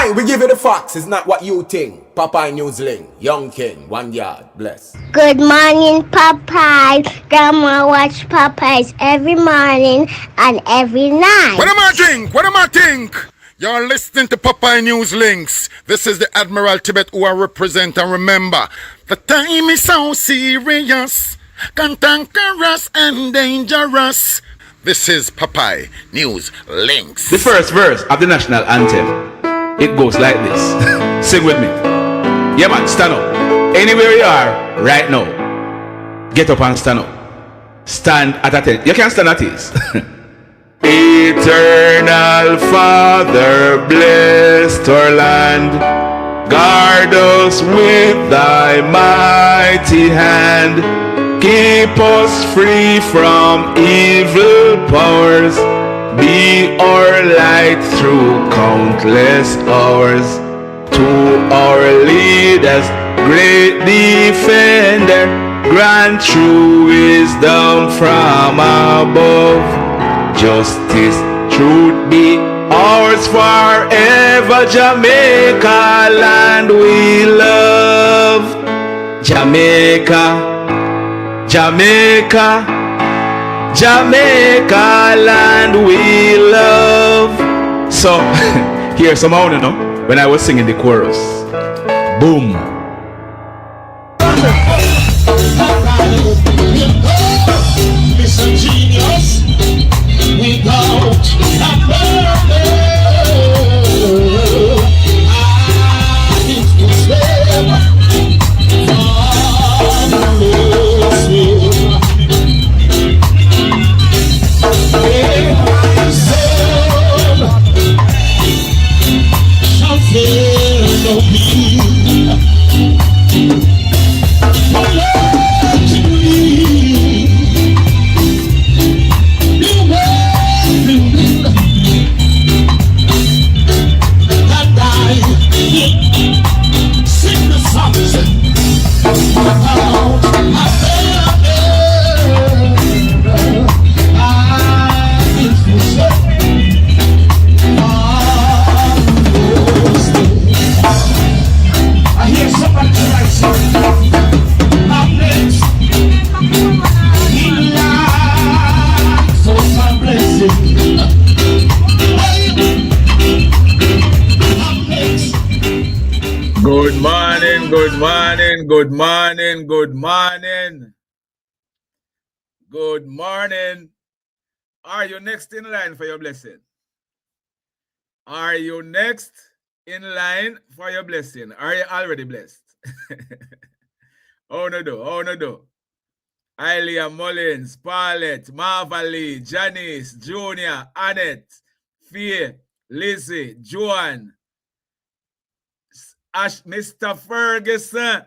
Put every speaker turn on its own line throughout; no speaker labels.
Aye, we give you the facts. It's not what you think. Popeye Newsling, Young King, 1 yard, bless.
Good morning, Popeye. Grandma watch Popeyes every morning and every night.
What am I think? What am I think? You're listening to Popeye News Links. This is the Admiral Tibet who I represent, and remember, the time is so serious, cantankerous and dangerous. This is Popeye News Links.
The first verse of the national anthem, it goes like this. Sing with me. Yeah man, stand up. Anywhere you are right now, get up and stand up. Stand at attention. You can stand at ease. Eternal Father, bless our land. Guard us with thy mighty hand. Keep us free from evil powers. Be our light through countless hours. To our leaders, great defender, grant true wisdom from above. Justice, truth be ours forever. Jamaica, land we love. Jamaica, Jamaica, Jamaica, land we love. So, here's some sound, you know, when I was singing the chorus. Boom.
Listen, genius, without a murder, I is slave from the shall fear no evil.
Good morning, good morning, good morning, good morning. Good morning. Are you next in line for your blessing? Are you next in line for your blessing? Are you already blessed? Oh no do, oh no do. Ilea Mullins, Paulette, Marvalee, Janice, Junior, Annette, Faye, Lizzie, Joan, Mr. Ferguson,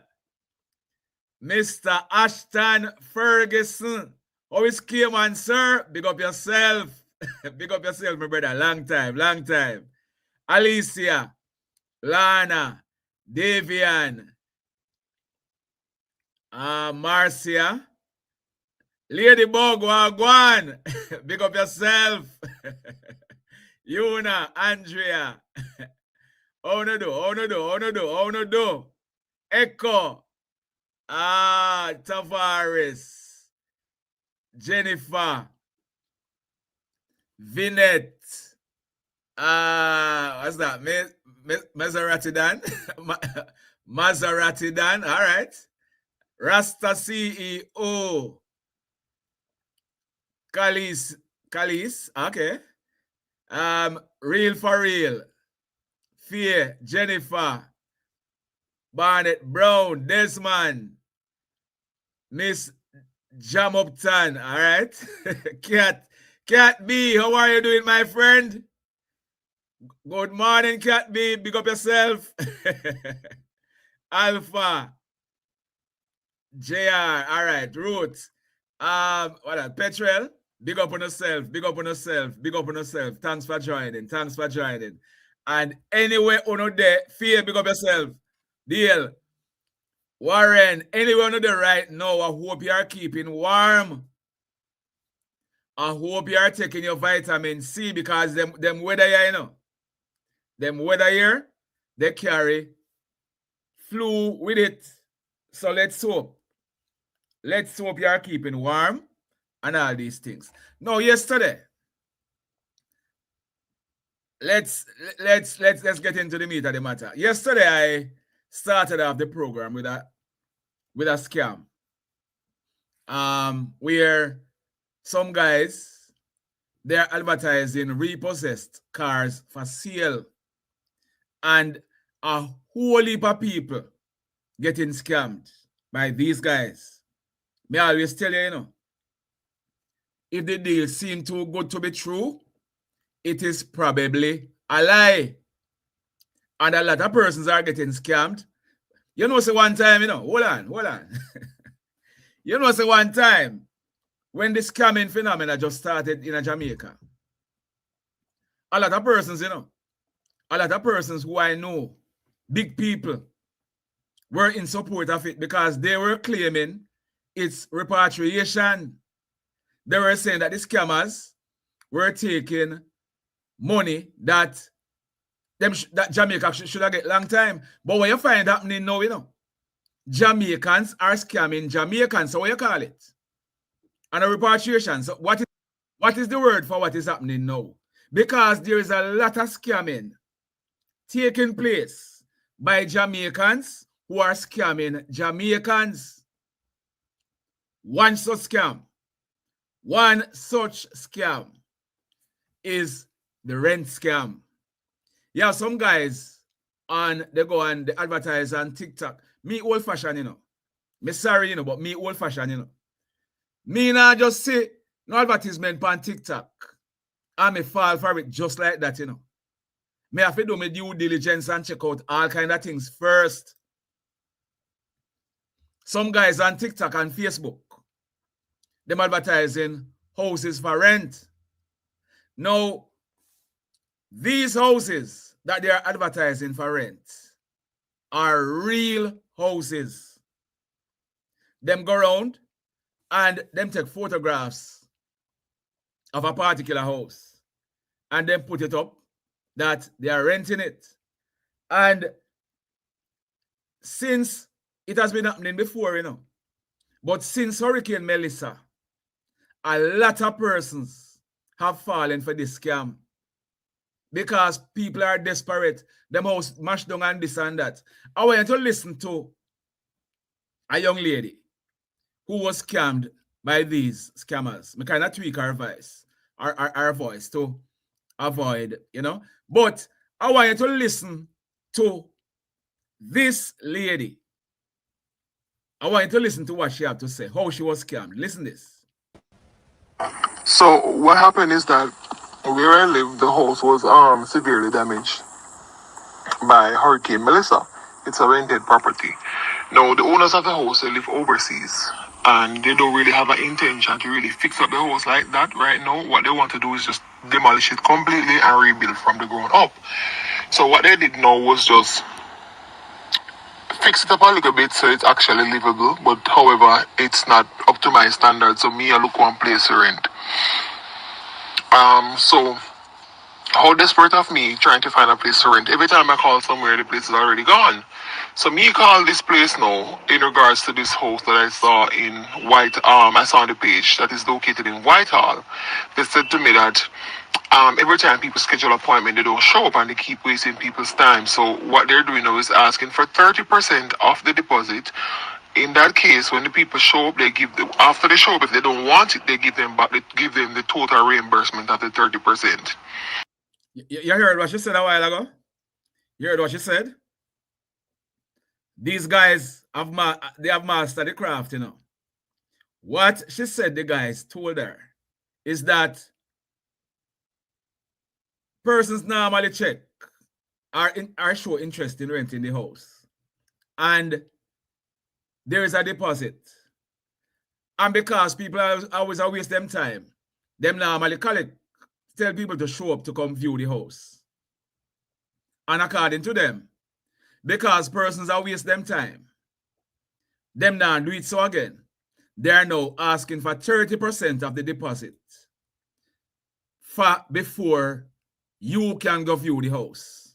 Mr. Ashton Ferguson. Oh, it's Cayman, sir. Big up yourself. Big up yourself, my brother. Long time, long time. Alicia, Lana, Davian, Marcia, Ladybug, Wagwan. Big up yourself. Yuna, Andrea. Oh no do, oh no do, oh no do, oh no do. Echo. Tavares. Jennifer. Vinette. What's that? Maserati Dan? Maserati Dan, all right. Rasta CEO. Kalis, okay. Real for real. Fear, Jennifer, Barnett Brown, Desmond, Miss Jam Upton, all right? Cat B, how are you doing, my friend? Good morning, Cat B, big up yourself. Alpha, JR, all right, Ruth, what else? Petrel, big up on yourself, big up on yourself, big up on yourself. Thanks for joining, thanks for joining. And anyway, on there, fear, big up yourself. Deal. Warren, anywhere on there right now, I hope you are keeping warm. I hope you are taking your vitamin C because them weather here, you know. Them weather here, they carry flu with it. So let's hope. Let's hope you are keeping warm and all these things. Now, yesterday, let's get into the meat of the matter. Yesterday, I started off the program with a scam. Where some guys, they're advertising repossessed cars for sale, and a whole heap of people getting scammed by these guys. Me always tell you, if the deal seems too good to be true, it is probably a lie. And a lot of persons are getting scammed. Say one time, hold on. Say one time, when the scamming phenomena just started in Jamaica, a lot of persons, who I know, big people, were in support of it because they were claiming it's repatriation. They were saying that the scammers were taking money that Jamaica should have get long time. But what you find happening now, Jamaicans are scamming Jamaicans. So what you call it? And a repatriation. So what is the word for what is happening now? Because there is a lot of scamming taking place by Jamaicans who are scamming Jamaicans. One such scam is the rent scam. Yeah, some guys they go and they advertise on TikTok. Me old fashioned, Me sorry, but me old fashioned, Me now just say no advertisement on TikTok. And me fall for it just like that, Me have to do my due diligence and check out all kind of things first. Some guys on TikTok and Facebook, them advertising houses for rent. Now, these houses that they are advertising for rent are real houses. Them go around and them take photographs of a particular house and then put it up that they are renting it. And since it has been happening before, but since Hurricane Melissa, a lot of persons have fallen for this scam because people are desperate. Them house mashed down and this and that. I want you to listen to a young lady who was scammed by these scammers. I kind of tweak her voice, our voice to avoid, But I want you to listen to this lady. I want you to listen to what she had to say, how she was scammed. Listen this.
So what happened is that where I live, the house was severely damaged by Hurricane Melissa. It's a rented property. Now the owners of the house, they live overseas and they don't really have an intention to really fix up the house like that right now. What they want to do is just demolish it completely and rebuild from the ground up. So what they did now was just fix it up a little bit so it's actually livable, but however, it's not up to my standards. So me, I look one place to rent. So how desperate of me trying to find a place to rent. Every time I call somewhere, the place is already gone. So me call this place now in regards to this house that I saw in I saw on the page that is located in Whitehall. They said to me that every time people schedule an appointment, they don't show up and they keep wasting people's time. So what they're doing now is asking for 30% of the deposit. In that case, when the people show up, they give them, after they show up, if they don't want it, they give them the total reimbursement of the 30%.
You heard what she said a while ago? You heard what she said? These guys have mastered the craft, What she said the guys told her is that persons normally check are show interest in renting the house. And there is a deposit. And because people always waste them time, them normally tell people to show up to come view the house. And according to them, because persons are waste them time, them now do it so again. They are now asking for 30% of the deposit before you can go view the house.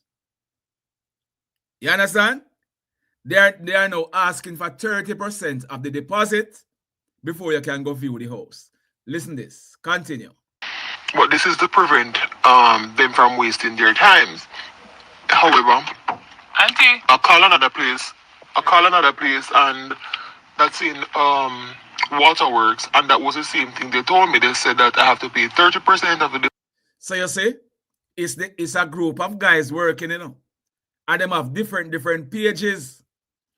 You understand? They are now asking for 30% of the deposit before you can go view the house. Listen this. Continue.
But this is to prevent them from wasting their times. However,
Auntie.
I call another place and that's in Waterworks, and that was the same thing they told me. They said that I have to pay 30% of the.
So you see, it's a group of guys working, you know, and them have different pages.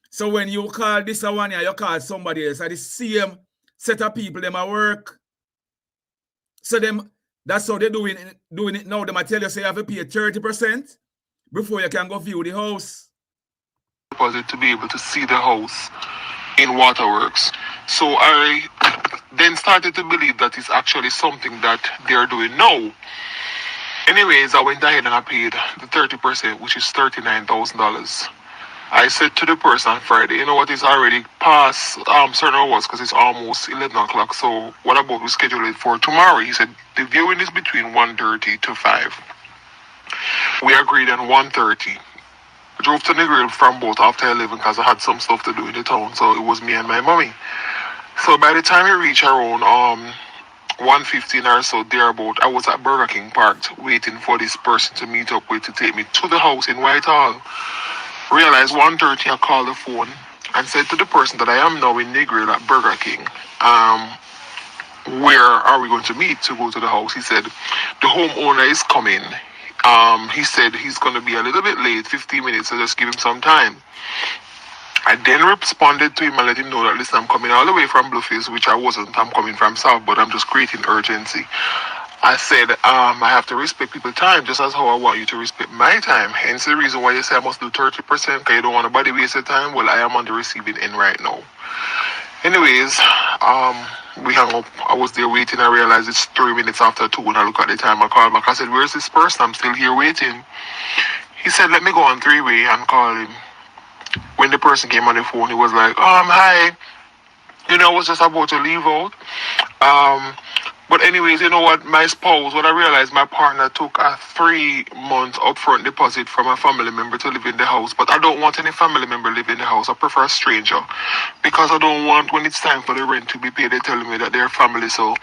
So when you call this one here, you call somebody else, and the same set of people them at work. So them, that's how they're doing it now. They might tell you, say you have to pay 30% before you can go view the house.
Deposit to be able to see the house in Waterworks. So I then started to believe that it's actually something that they're doing now. Anyways, I went ahead and I paid the 30%, which is $39,000. I said to the person on Friday, you know what, it's already past certain hours because it's almost 11 o'clock. So what about we schedule it for tomorrow? He said the viewing is between 1:30 to 5. We agreed on 1:30. I drove to Negril from both after 11 because I had some stuff to do in the town. So it was me and my mommy. So by the time we reached around 1:15 or so thereabout, I was at Burger King parked waiting for this person to meet up with to take me to the house in Whitehall. Realized 1:30, I called the phone and said to the person that I am now in Negril at Burger King, where are we going to meet to go to the house? He said the homeowner is coming. He said he's going to be a little bit late, 15 minutes, so just give him some time. I then responded to him and let him know that, listen, I'm coming all the way from Blueface, which I wasn't. I'm coming from South, but I'm just creating urgency. I said, I have to respect people's time just as how I want you to respect my time. Hence the reason why you say I must do 30% because you don't want nobody waste your time. Well, I am on the receiving end right now. Anyways, we hung up. I was there waiting. I realized it's 3 minutes after 2 when I look at the time. I called back. I said, where's this person? I'm still here waiting. He said, let me go on three-way and call him. When the person came on the phone, he was like, hi. You know, I was just about to leave out. But anyways, you know what? My spouse, what I realized, my partner took a 3-month upfront deposit from a family member to live in the house. But I don't want any family member live in the house. I prefer a stranger. Because I don't want, when it's time for the rent to be paid, they're telling me that they're family. So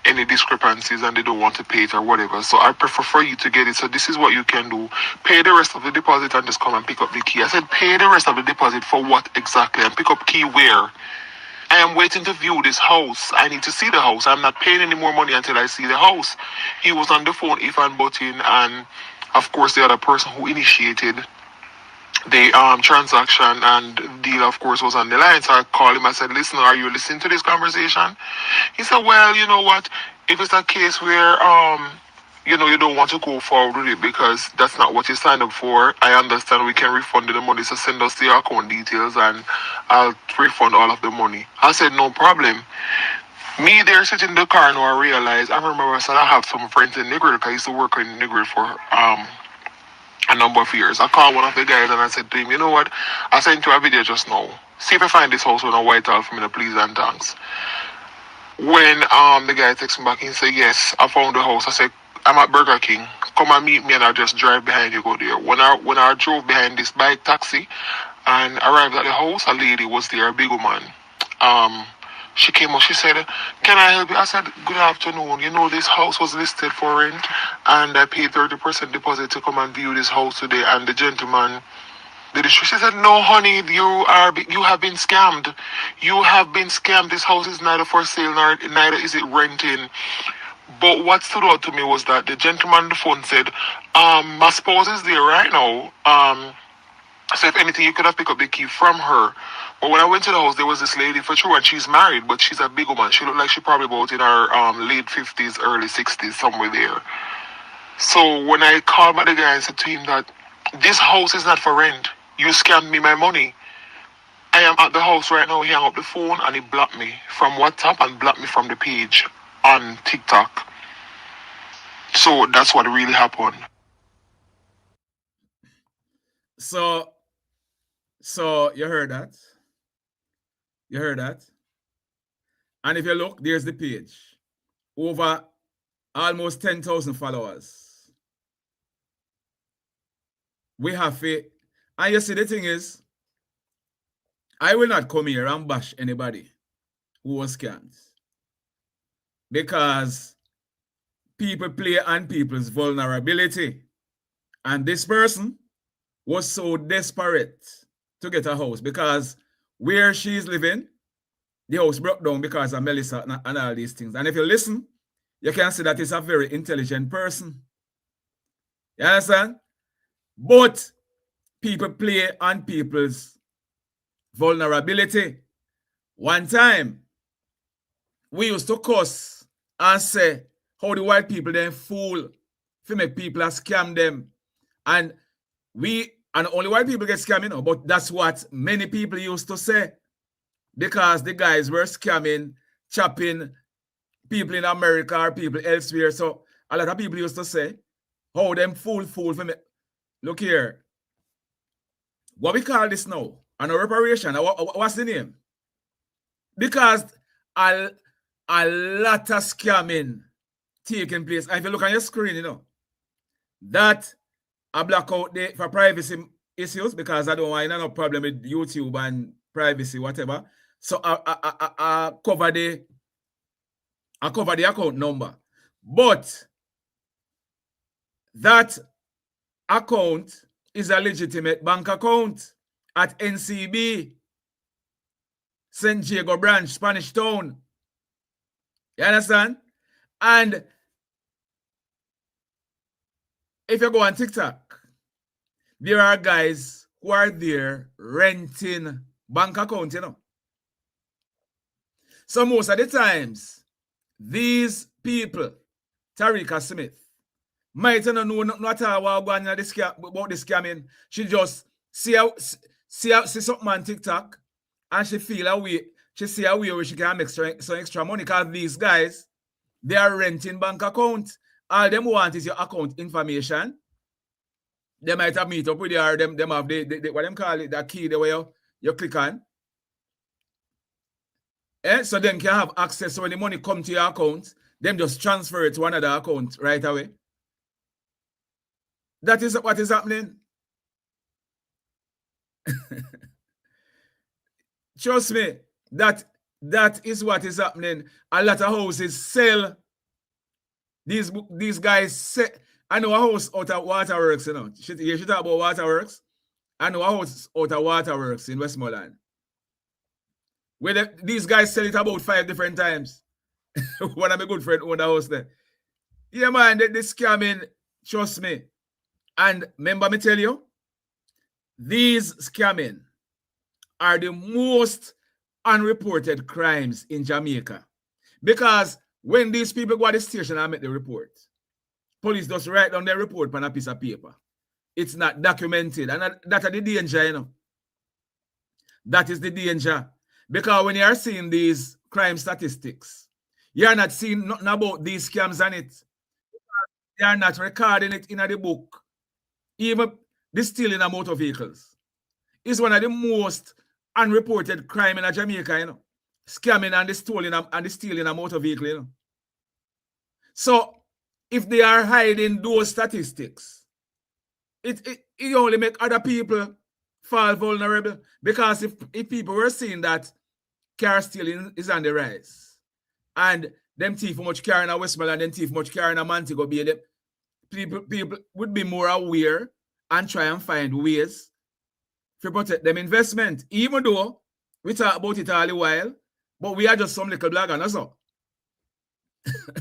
any discrepancies and they don't want to pay it or whatever. So I prefer for you to get it. So this is what you can do. Pay the rest of the deposit and just come and pick up the key. I said, pay the rest of the deposit for what exactly? And pick up key where? I am waiting to view this house. I need to see the house. I'm not paying any more money until I see the house. He was on the phone, if and butting, and of course the other person who initiated the transaction and deal, of course, was on the line. So I called him. I said, listen, are you listening to this conversation? He said, well, you know what? If it's a case where you know, you don't want to go forward with it because that's not what you signed up for, I understand we can refund the money, so send us the account details and I'll refund all of the money. I said, no problem. Me there sitting in the car now, I realized, I remember I said I have some friends in Negril because I used to work in Negril for a number of years. I called one of the guys and I said to him, you know what, I sent you a video just now. See if I find this house with a Whitehall for me, please and thanks. When the guy texted me back, he said, yes, I found the house. I said, I'm at Burger King. Come and meet me and I'll just drive behind you, go there. When I drove behind this bike taxi and arrived at the house, a lady was there, a big woman. She came up, she said, can I help you? I said, good afternoon. You know, this house was listed for rent and I paid 30% deposit to come and view this house today. And the gentleman did it. She said, no, honey, you have been scammed. You have been scammed. This house is neither for sale, neither is it renting. But what stood out to me was that the gentleman on the phone said, my spouse is there right now. So if anything, you could have picked up the key from her. But when I went to the house, there was this lady for sure, and she's married, but she's a big woman. She looked like she probably about in her late 50s, early 60s, somewhere there. So when I called by the guy and said to him that this house is not for rent. You scammed me my money. I am at the house right now. He hung up the phone and he blocked me from WhatsApp and blocked me from the page on TikTok. So that's what really happened.
So you heard that? You heard that? And if you look, there's the page. Over almost 10,000 followers. We have to And you see, the thing is, I will not come here and bash anybody who was scammed. Because people play on people's vulnerability. And this person was so desperate to get a house because where she's living, the house broke down because of Melissa and all these things. And if you listen, you can see that he's a very intelligent person. You understand? But people play on people's vulnerability. One time, we used to cuss and say how the white people then fool to make people scam them. And only white people get scammed, you know, but that's what many people used to say. Because the guys were scamming, chopping people in America or people elsewhere. So a lot of people used to say, how them fool for me. Look here. What we call this now? An reparation. What's the name? Because a lot of scamming taking place. And if you look on your screen, you know, that I block out for privacy issues because I don't want no problem with YouTube and privacy, whatever. So I cover the account number. But that account is a legitimate bank account at NCB, St. Diego branch, Spanish Town. You understand? And if you go on TikTok, there are guys who are there renting bank accounts, you know. So most of the times, these people, Tarika Smith, might not know not about this scamming. She just see something on TikTok and she feel a way. She see a way where she can make some extra money because these guys, they are renting bank accounts. All them want is your account information. They might have meet up with you or them have the what them call it, the key the way you click on. So them can have access. So when the money come to your account, them just transfer it to another account right away. That is what is happening. Trust me, that is what is happening. A lot of houses sell. These guys say, I know a house out of Waterworks, you know. You should talk about Waterworks. I know a house out of Waterworks in Westmoreland. Where these guys sell it about 5 different times. One of my good friends owned the house there. Yeah, man, they scamming, trust me. And remember me tell you, these scamming are the most unreported crimes in Jamaica. Because when these people go to the station and make the report, police just write down their report on a piece of paper. It's not documented. And that's the danger, you know. That is the danger. Because when you are seeing these crime statistics, you are not seeing nothing about these scams on it. They are not recording it in the book. Even the stealing of motor vehicles is one of the most unreported crime in Jamaica, you know. Scamming and the stealing of motor vehicle, you know. So if they are hiding those statistics, it only make other people fall vulnerable. Because if people were seeing that car stealing is on the rise, and them thief much car in Westmoreland and them thief much car in Montego Bay, them people would be more aware and try and find ways to protect them investment. Even though we talk about it all the while, but we are just some little blogger, no so.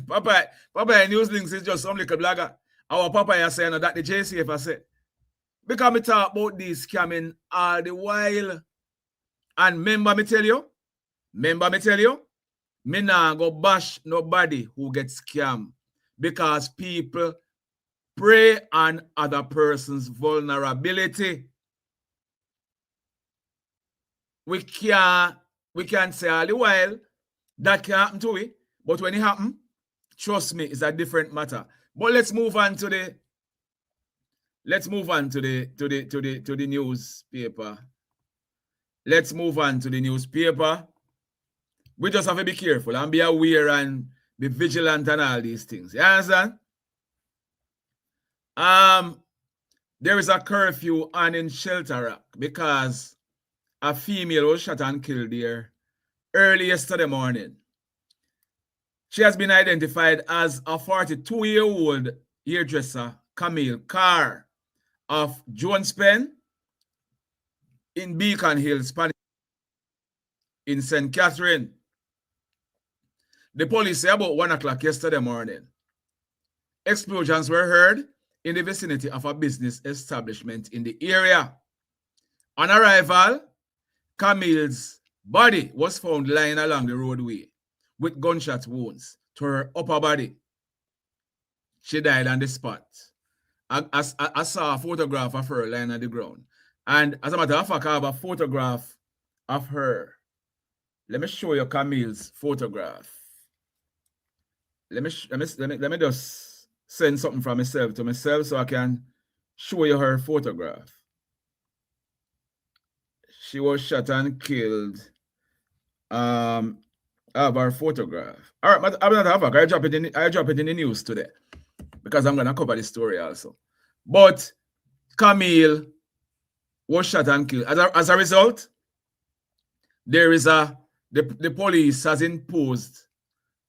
Papa Newz Links is just some little blogger. Our Papa is saying that the JCF has said. Because we talk about this scamming all the while. And remember me tell you, me nah go bash nobody who gets scammed. Because people prey on other person's vulnerability. We can say all the while that can happen to it, but when it happens, trust me, it's a different matter. But let's move on to the newspaper. Let's move on to the newspaper. We just have to be careful and be aware and be vigilant and all these things. You understand? there is a curfew on in Shelter Rock because a female was shot and killed there early yesterday morning. She has been identified as a 42-year-old hairdresser, Camille Carr, of Jones Pen in Beacon Hill, Spanish, in St. Catherine. The police say about 1 o'clock yesterday morning, explosions were heard in the vicinity of a business establishment in the area. On arrival, Camille's body was found lying along the roadway with gunshot wounds to her upper body. She died on the spot. I saw a photograph of her lying on the ground. And as a matter of fact, I have a photograph of her. Let me show you Camille's photograph. Let me just send something from myself to myself so I can show you her photograph. She was shot and killed. I have her photograph. All right, but I'm not have I drop it in the news today because I'm gonna cover the story also. But Camille was shot and killed. As a result, there is the police has imposed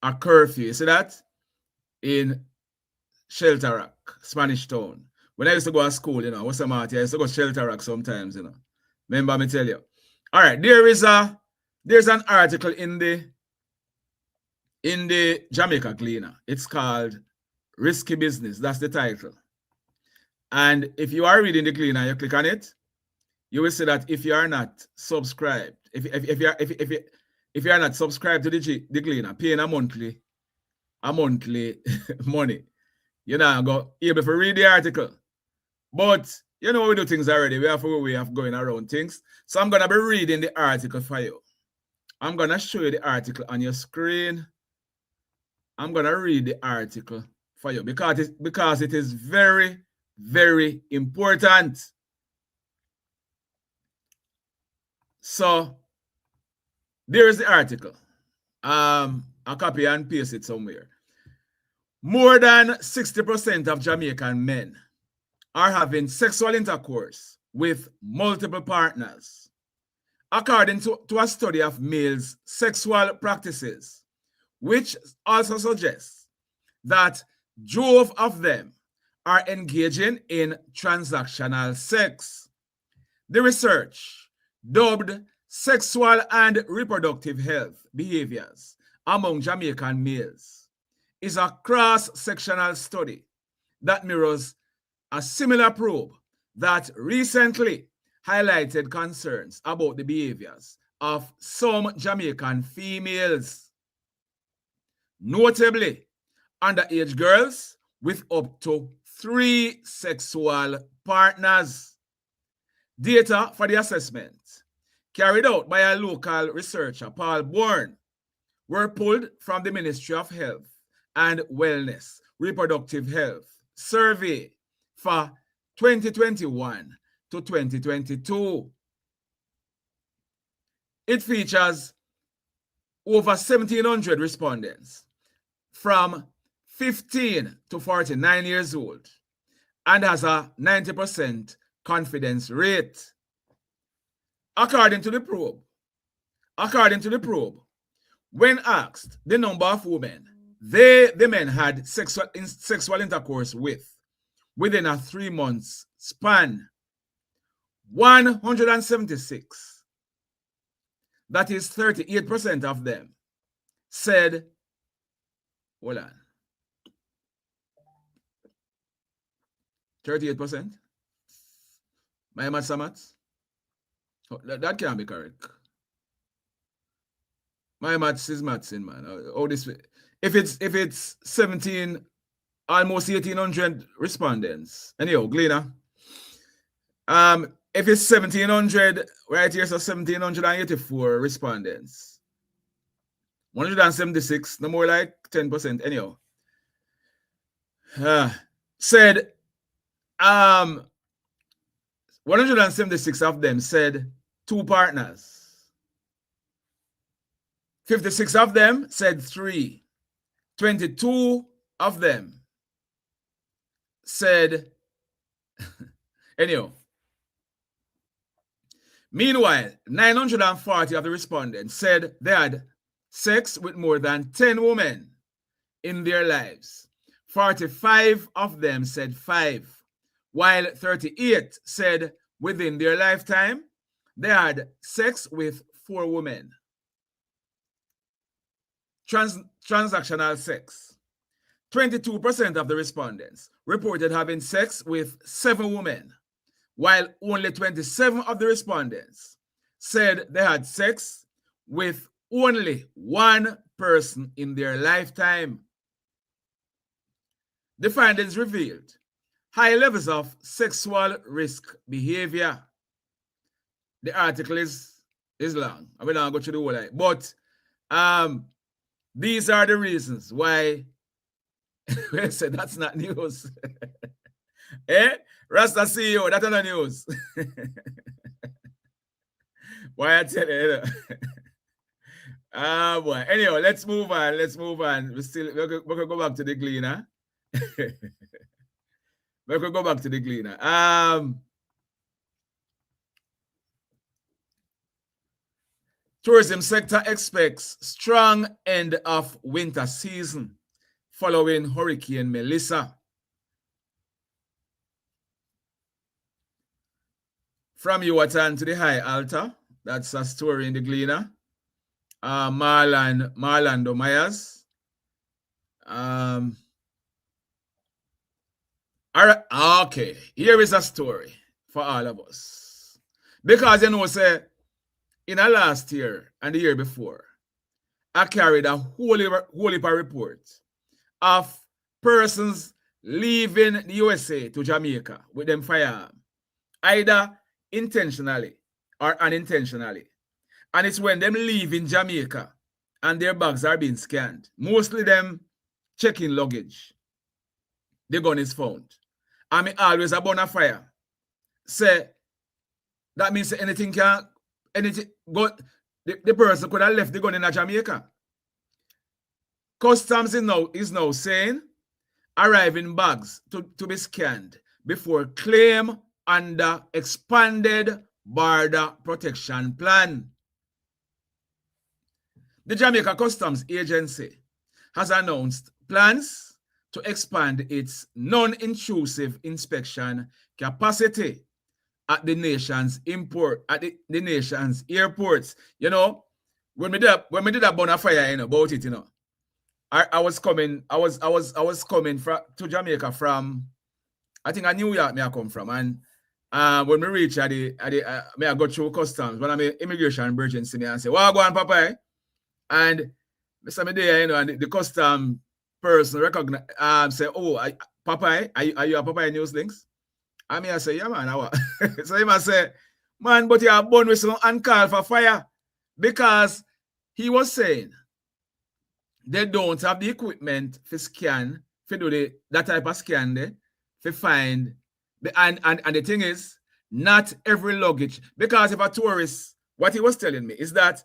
a curfew. You see that? In Shelter Rock, Spanish Town. When I used to go to school, you know, what's the matter? I used to go to Shelter Rock sometimes, you know. Remember me tell you. All right, there's an article in the Jamaica Cleaner. It's called Risky Business. That's the title. And if you are reading the Cleaner, you click on it, you will see that if you are not subscribed, if you are not subscribed to the Cleaner, paying a monthly money, you're not go able to read the article. But you know we do things already. We have a way of going around things. So I'm gonna be reading the article for you. I'm gonna show you the article on your screen. I'm gonna read the article for you because it is very, very important. So there is the article. I'll copy and paste it somewhere. More than 60% of Jamaican men are having sexual intercourse with multiple partners. According to a study of males' sexual practices, which also suggests that drove of them are engaging in transactional sex. The research, dubbed Sexual and Reproductive Health Behaviors Among Jamaican Males, is a cross-sectional study that mirrors a similar probe that recently highlighted concerns about the behaviors of some Jamaican females, notably underage girls with up to 3 sexual partners. Data for the assessment, carried out by a local researcher, Paul Bourne, were pulled from the Ministry of Health and Wellness Reproductive Health Survey for 2021 to 2022. It features over 1,700 respondents from 15 to 49 years old and has a 90% confidence rate. According to the probe, when asked the number of women the men had sexual intercourse with within a 3 months span, 176, that is 38% of them, said, hold on, 38%? My maths? Oh, that can't be correct. My maths is maths in, man. Oh, this, if it's 17, almost 1,800 respondents. Anyhow, Gleaner. If it's 1,700, right here, so 1,784 respondents. 176, no more like 10%. Anyhow. Said 176 of them said 2 partners. 56 of them said 3. 22 of them said Anyhow, meanwhile, 940 of the respondents said they had sex with more than 10 women in their lives. 45 of them said 5, while 38 said within their lifetime they had sex with 4 women. Transactional sex. 22% of the respondents reported having sex with 7 women, while only 27 of the respondents said they had sex with only 1 person in their lifetime. The findings revealed high levels of sexual risk behavior. The article is long. I will not go through the whole line. But these are the reasons why I said that's not news. Eh? Rasta CEO, that's not news. Why I tell you? Boy. Anyway, let's move on. We're gonna go back to the cleaner. We're gonna go back to the cleaner. Tourism sector expects strong end of winter season following Hurricane Melissa. From Yuatan to the High Altar, that's a story in the Gleaner. Marlando Myers. All right, okay. Here is a story for all of us. Because you know, say, in the last year and the year before, I carried a whole heap of report of persons leaving the USA to Jamaica with them firearm, either intentionally or unintentionally. And it's when them leave in Jamaica and their bags are being scanned. Mostly them checking luggage. The gun is found. I mean, always a bona fire. Say, that means anything can, anything, go, the person could have left the gun in Jamaica. Customs is now saying arriving bags to be scanned before claim under expanded border protection plan. The Jamaica Customs Agency has announced plans to expand its non-intrusive inspection capacity at the nation's the nation's airports. You know, when we did a bonfire about it, you know, I was coming to Jamaica from, I think, New York. Me I come from, and when we reach me I go through customs. When I'm immigration virgin, see me and say, "Well, go on, Papa," and Mr. Me there, you know, and the custom person recognize, say, "Oh, Papa, are you a Papa News Links?" I mean, I say, "Yeah, man." So he must say, "Man, but you are born with some and call for fire," because he was saying they don't have the equipment for scan, for do that type of scan there, for find the and the thing is, not every luggage, because if a tourist, what he was telling me is that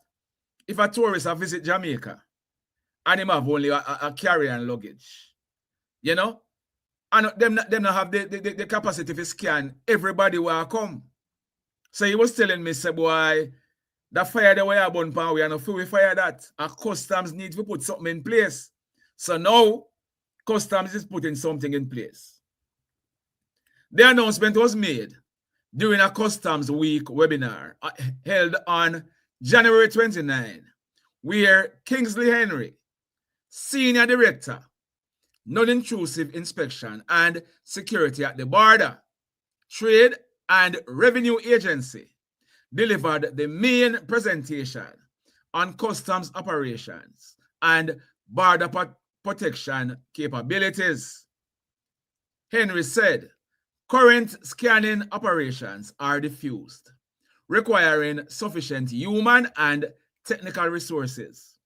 if a tourist visit Jamaica and him have only a carry-on luggage, you know, and them not have the capacity to scan everybody where come. So he was telling me, say, boy, the fire the way I burn pan, we are not free fire that. And customs need to put something in place. So now, customs is putting something in place. The announcement was made during a Customs Week webinar held on January 29, where Kingsley Henry, Senior Director, Non-Intrusive Inspection and Security at the Border, Trade and Revenue Agency, delivered the main presentation on customs operations and border protection capabilities. Henry said, current scanning operations are diffused, requiring sufficient human and technical resources.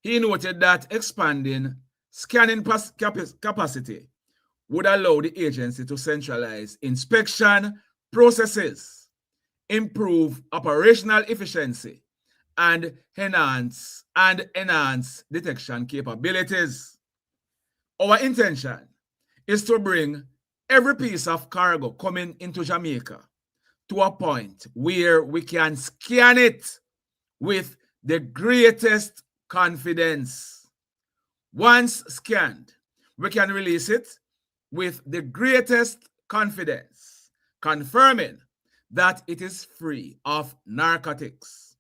He noted that expanding scanning capacity would allow the agency to centralize inspection processes, improve operational efficiency, and enhance detection capabilities. Our intention is to bring every piece of cargo coming into Jamaica to a point where we can scan it with the greatest confidence. Once scanned, we can release it with the greatest confidence, confirming that it is free of narcotics,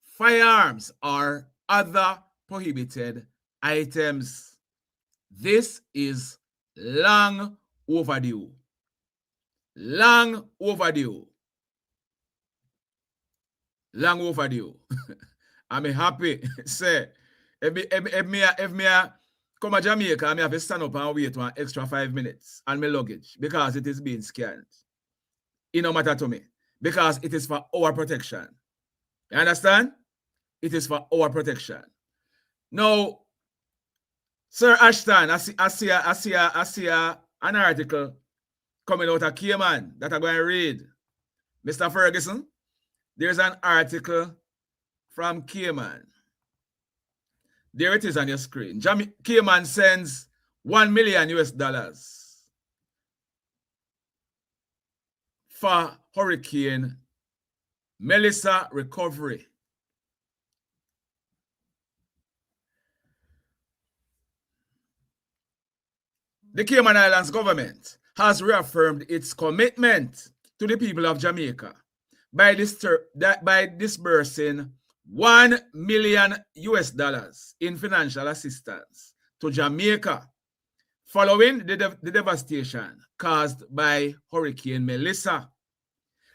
firearms, or other prohibited items. This is long overdue. Long overdue. Long overdue. I'm happy. Say, if me come to Jamaica, I have to stand up and wait one extra 5 minutes on my luggage because it is being scanned. It no matter to me because it is for our protection. You understand? It is for our protection. Now, Sir Ashton, I see an article coming out of Cayman that I'm going to read. Mr. Ferguson, there's an article from Cayman. There it is on your screen. Cayman sends $1 million US for Hurricane Melissa recovery. The Cayman Islands government has reaffirmed its commitment to the people of Jamaica by disbursing $1 million US in financial assistance to Jamaica following the devastation caused by Hurricane Melissa.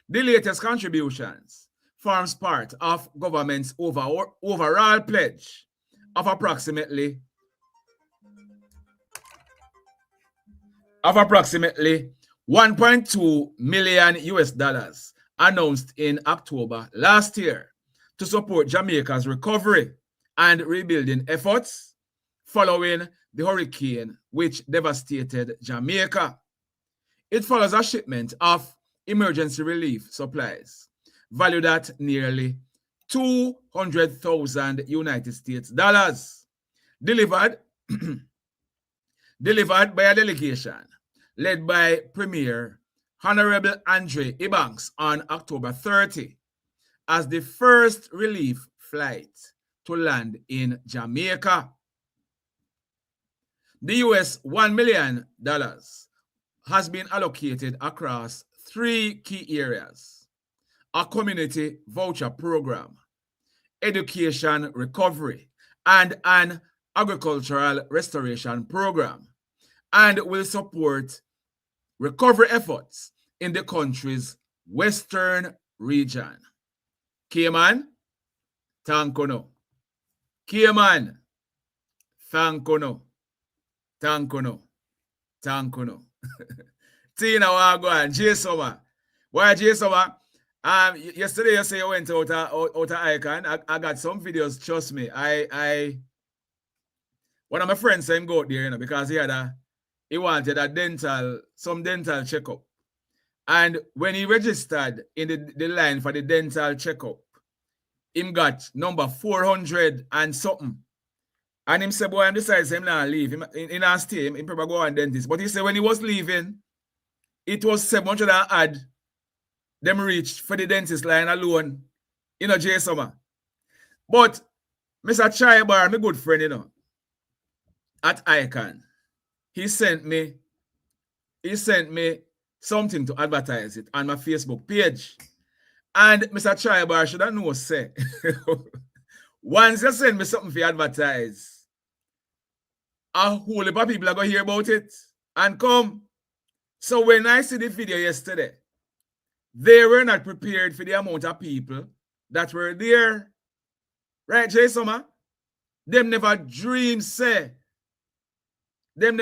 The latest contributions forms part of government's overall pledge of approximately $1.2 million US announced in October last year to support Jamaica's recovery and rebuilding efforts following the hurricane which devastated Jamaica. It follows a shipment of emergency relief supplies valued at nearly 200,000 United States dollars, delivered by a delegation led by Premier Honorable Andre Ebanks on October 30 as the first relief flight to land in Jamaica. The US $1 million has been allocated across 3 key areas: a community voucher program, education recovery, and an agricultural restoration program, and will support recovery efforts in the country's western region. Cayman, thank you no. Cayman, thank you no. Thank you no. Thank you no. Tina Wagwan, J Summer. Why J Summer? Yesterday you say you went out of Icon. I got some videos, trust me. One of my friends said him go out there, you know, because he wanted some dental checkup. And when he registered in the line for the dental checkup, him got number 400 and something. And him said, boy, I'm decided him not leave. In our stay, him probably go on dentist. But he said when he was leaving, it was 700 and add them reached for the dentist line alone, you know, J Summer. But Mr. Chaibar, my good friend, you know, at Icon, he sent me something to advertise it on my Facebook page. And Mr. Chaibar should have known, say, once you send me something for advertise, a whole heap of people are going to hear about it and come. So when I see the video yesterday, they were not prepared for the amount of people that were there. Right, Jay Summer? Them never dream say. Them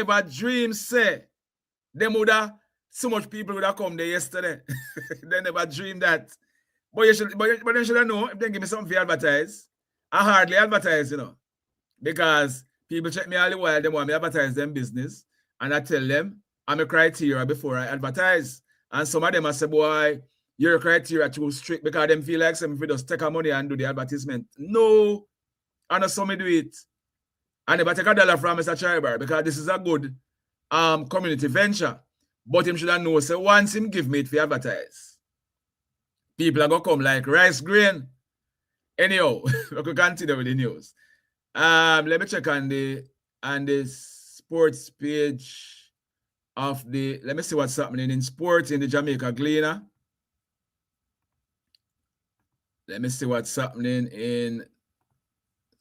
would have, so much people would have come there yesterday. They never dreamed that. But they should have known, if they give me something to advertise, I hardly advertise, you know. Because people check me all the while, they want me to advertise them business. And I tell them, I'm a criteria before I advertise. And some of them I say, boy, your criteria too strict because them feel like some if you just take our money and do the advertisement. No, I know some do it. And if I take $1 from Mr. Chaibar because this is a good community venture. But him should have known, so once him give me it for advertise, people are going to come like rice grain. Anyhow, we could continue with the news. Let me check on the sports page of the, let me see what's happening in sports in the Jamaica Gleaner. Let me see what's happening in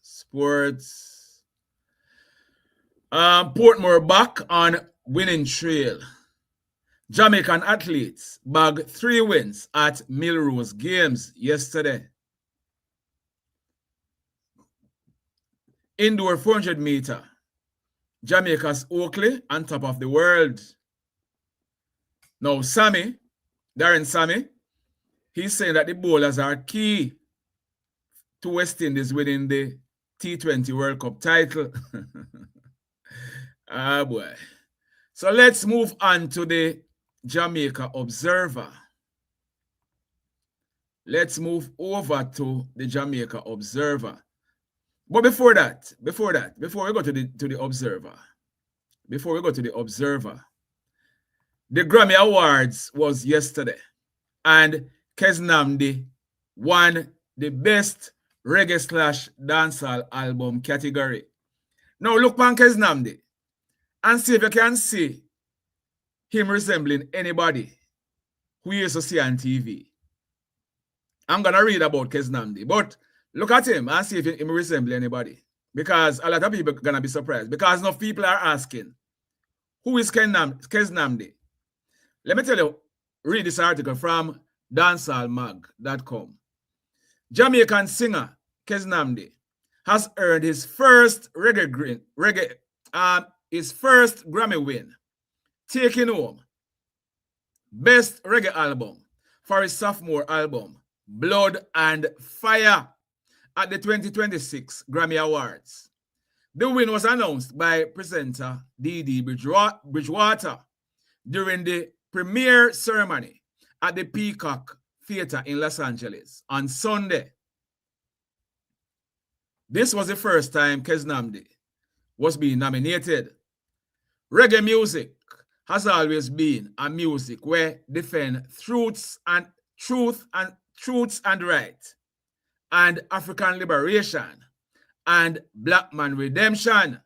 sports. Portmore back on winning trail. Jamaican athletes bagged 3 wins at Melrose Games yesterday. Indoor 400 meter. Jamaica's Oakley on top of the world. Now, Darren Sammy, he's saying that the bowlers are key to West Indies winning the T20 World Cup title. Ah, boy. So let's move on to the Jamaica Observer. Let's move over to the Jamaica Observer. But before we go to the Observer, the Grammy Awards was yesterday, and Kez Namdi won the best reggae/dancehall album category. Now look on Kez Namdi and see if you can see him resembling anybody who you used to see on TV. I'm gonna read about Kez Namdi, but look at him and see if he resembles anybody. Because a lot of people are going to be surprised. Because enough people are asking, who is Kez Namdi? Let me tell you, read this article from dancehallmag.com. Jamaican singer Kez Namdi has earned his first his first Grammy win, taking home Best Reggae Album for his sophomore album, Blood and Fire, at the 2026 Grammy Awards. The win was announced by presenter D.D. Bridgewater during the premiere ceremony at the Peacock Theater in Los Angeles on Sunday. This was the first time Kez Namdi was being nominated. Reggae music has always been a music where defend truth and right, and African liberation, and black man redemption.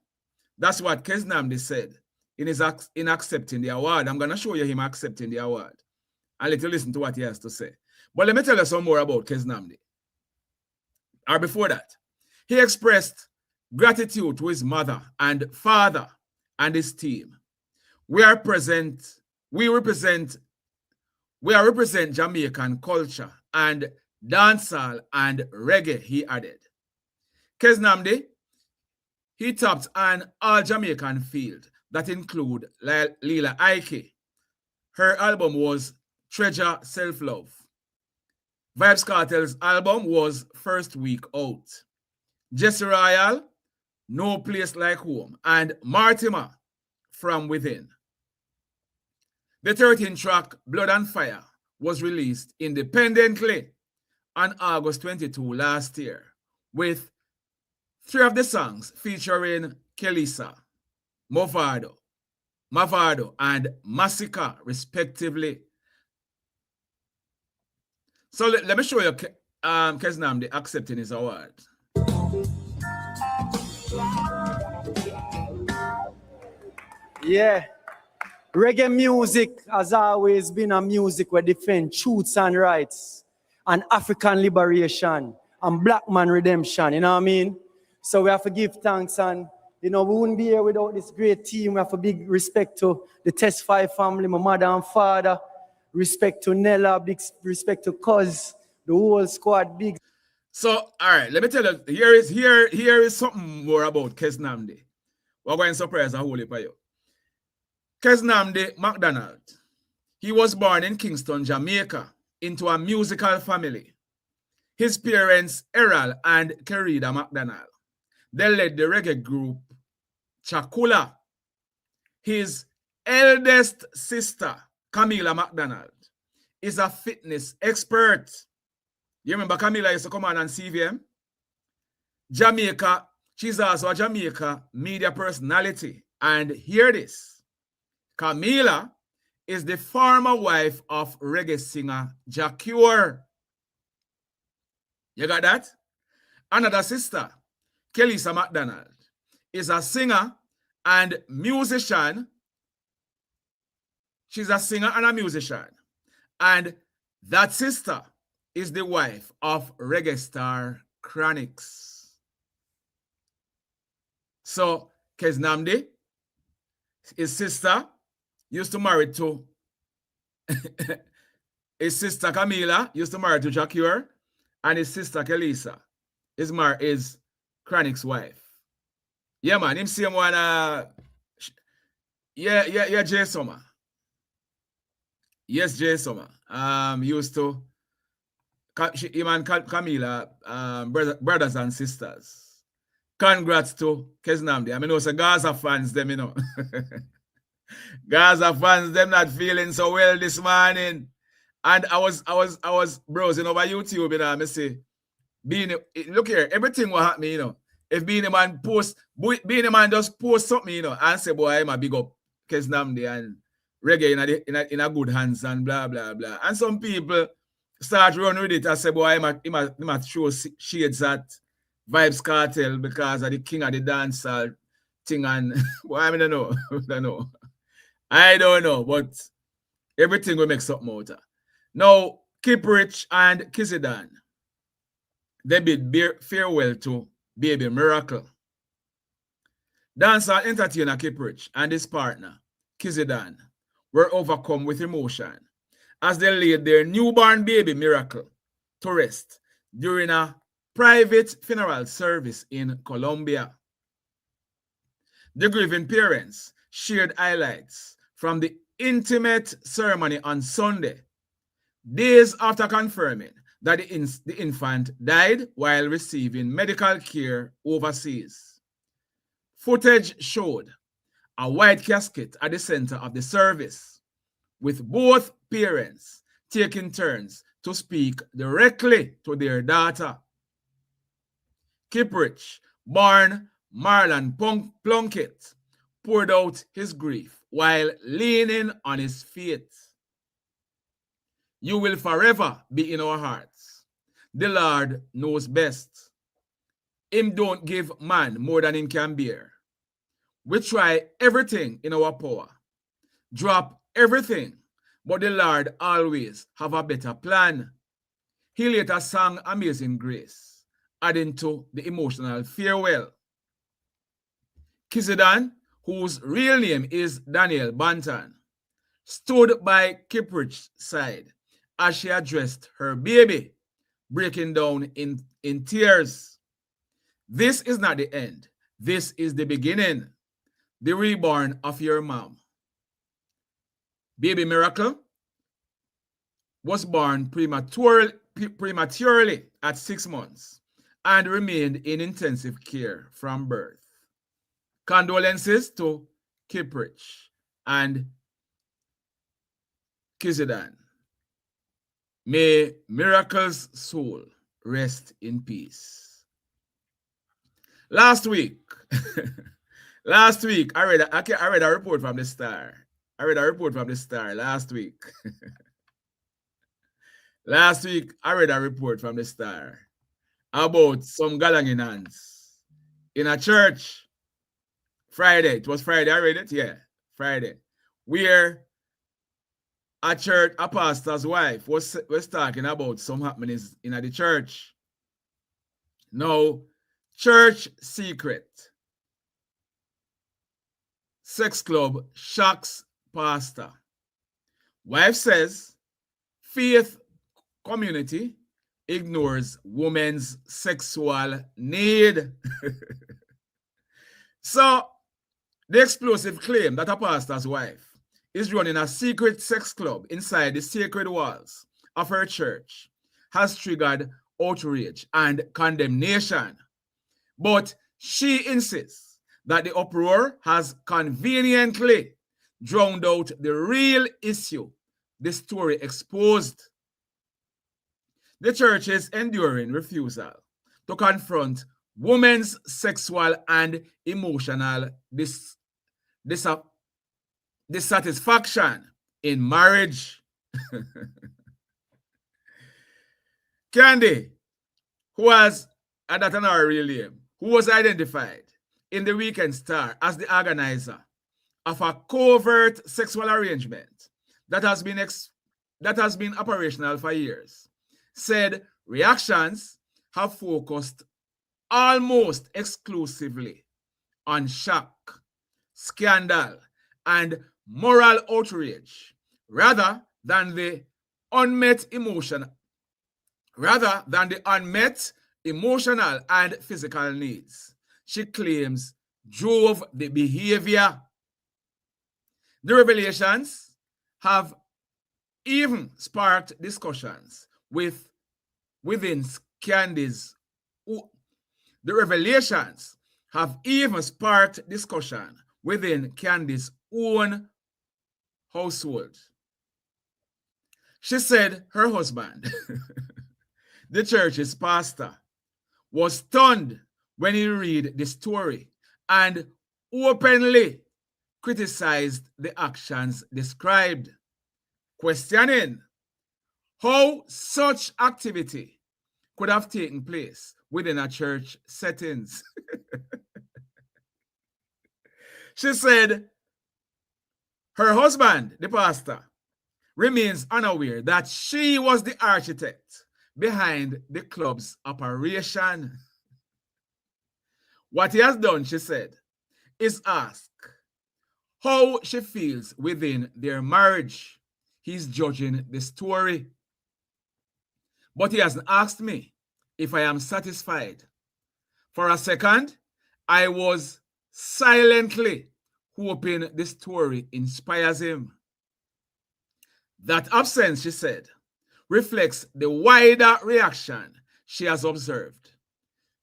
That's what Kez Namdi said in accepting the award. I'm going to show you him accepting the award and let you listen to what he has to say. But let me tell you some more about Kez Namdi. Or before that, he expressed gratitude to his mother and father and his team. We represent Jamaican culture and dancehall and reggae, he added. Kez Namdi, he tapped an all-Jamaican field that include Lila Ike. Her album was Treasure Self-Love. Vybz Kartel's album was First Week Out. Jesse Royal, No Place Like Home, and Mortimer, From Within. The 13-track Blood and Fire was released independently on August 22 last year, with 3 of the songs featuring Kelisa, Mavado, and Massacre, respectively. So let me show you Kez Namdi accepting his award.
Yeah. Reggae music has always been a music where defend truths and rights and African liberation and black man redemption, you know what I mean? So we have to give thanks, and we wouldn't be here without this great team. We have to big respect to the Test 5 family, my mother and father, respect to Nella, big respect to Cuz, the whole squad, big.
So, all right, let me tell you, here is something more about Kez Namdi. We're going to surprise a whole heap of you. Kez Namdi MacDonald. He was born in Kingston, Jamaica, into a musical family. His parents, Errol and Kerida MacDonald, they led the reggae group Chakula. His eldest sister, Camila MacDonald, is a fitness expert. You remember Camila used to come on CVM? Jamaica, she's also a Jamaica media personality. And hear this. Camila is the former wife of reggae singer Jacure. You got that? Another sister, Kelisa McDonald, is a singer and musician. She's a singer and a musician. And that sister is the wife of reggae star Chronix. So, Kez Namdi, his sister, used to marry to his sister Camila used to marry to Jacure, and his sister Kelisa is Chronix's wife. Yeah, man, him same one. Yeah, Jay Summer. Yes, Jay Summer. Used to him and Camila, brothers and sisters. Congrats to Keznamdi. I mean, also Gaza fans, them, you know. Gaza fans, them not feeling so well this morning. And I was browsing over YouTube, you know, I say, look here, everything will happen, you know. If Beenie Man just post something, you know, and say, boy, I'm a big up Keznamdi and reggae in a good hands and blah, blah, blah. And some people start running with it and say, boy, I must throw shades at Vybz Kartel because of the king of the dancehall thing. And boy, I don't know. I don't know, but everything will make something out of. Now, Keep Rich and Kizzy-Dan, they bid farewell to Baby Miracle. Dancehall entertainer Keep Rich and his partner, Kizzy-Dan, were overcome with emotion as they laid their newborn baby Miracle to rest during a private funeral service in Colombia. The grieving parents shared highlights from the intimate ceremony on Sunday, days after confirming that the infant died while receiving medical care overseas. Footage showed a white casket at the center of the service, with both parents taking turns to speak directly to their daughter. Keep Rich, born Marlon Plunkett, poured out his grief while leaning on his feet. You will forever be in our hearts. The Lord knows best. Him don't give man more than him can bear. We try everything in our power, drop everything, but the Lord always have a better plan. He later sang Amazing Grace, adding to the emotional farewell. Kizzy-Dan, whose real name is Danielle Banton, stood by Keep Rich's side as she addressed her baby, breaking down in tears. This is not the end. This is the beginning. The reborn of your mom. Baby Miracle was born prematurely at 6 months and remained in intensive care from birth. Condolences to Keep Rich and Kizzy-Dan. May Miracle's soul rest in peace. Last week, I read a report from the Star. Last week. Last week, I read a report from the Star about some galanginans in a church. Friday. It was Friday. I read it? Yeah, Friday. Where a pastor's wife was talking about some happenings in the church. Now, church secret. Sex club shocks pastor. Wife says faith community ignores woman's sexual need. So, the explosive claim that a pastor's wife is running a secret sex club inside the sacred walls of her church has triggered outrage and condemnation. But she insists that the uproar has conveniently drowned out the real issue the story exposed. The church's enduring refusal to confront women's sexual and emotional dissatisfaction in marriage. Candy, who was at that hour really, who was identified in the Weekend Star as the organizer of a covert sexual arrangement that has been operational for years, said reactions have focused almost exclusively on shock, scandal, and moral outrage rather than the unmet emotional and physical needs she claims drove the behavior. The revelations have even sparked discussions within Candy's. The revelations have even sparked discussion within Candy's own household. She said her husband, the church's pastor, was stunned when he read the story and openly criticized the actions described, questioning how such activity could have taken place within a church settings. She said her husband, the pastor, remains unaware that she was the architect behind the club's operation. What he has done, she said, is ask how she feels within their marriage. He's judging the story. But he hasn't asked me if I am satisfied. For a second, I was silently hoping the story inspires him. That absence, she said, reflects the wider reaction she has observed.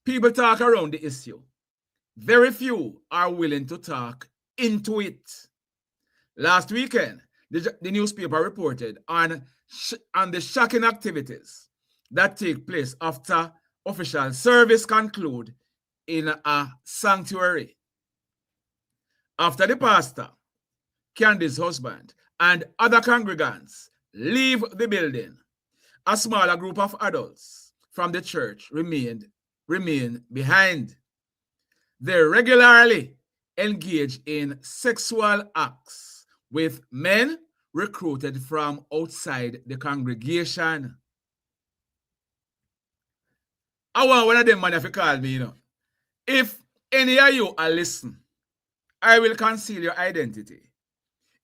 People talk around the issue. Very few are willing to talk into it. Last weekend, the newspaper reported on the shocking activities that take place after official service conclude in a sanctuary. After the pastor, Candy's husband, and other congregants leave the building, a smaller group of adults from the church remain behind. They regularly engage in sexual acts with men recruited from outside the congregation. I want one of them man if you call me, you know. If any of you are listening, I will conceal your identity.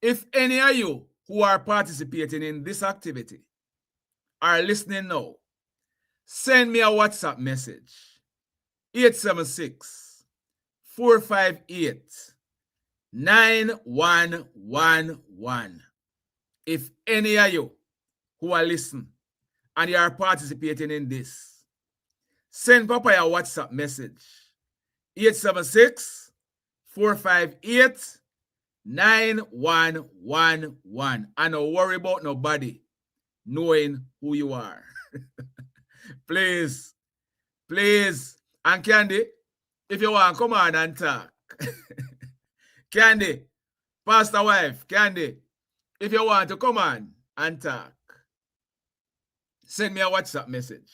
If any of you who are participating in this activity are listening now, send me a WhatsApp message. 876-458-9111. If any of you who are listening and you are participating in this, send Papa a WhatsApp message. 876-458-9111. And don't worry about nobody knowing who you are. Please. And Candy, if you want, come on and talk. Candy, pastor wife, Candy, if you want to come on and talk, send me a WhatsApp message.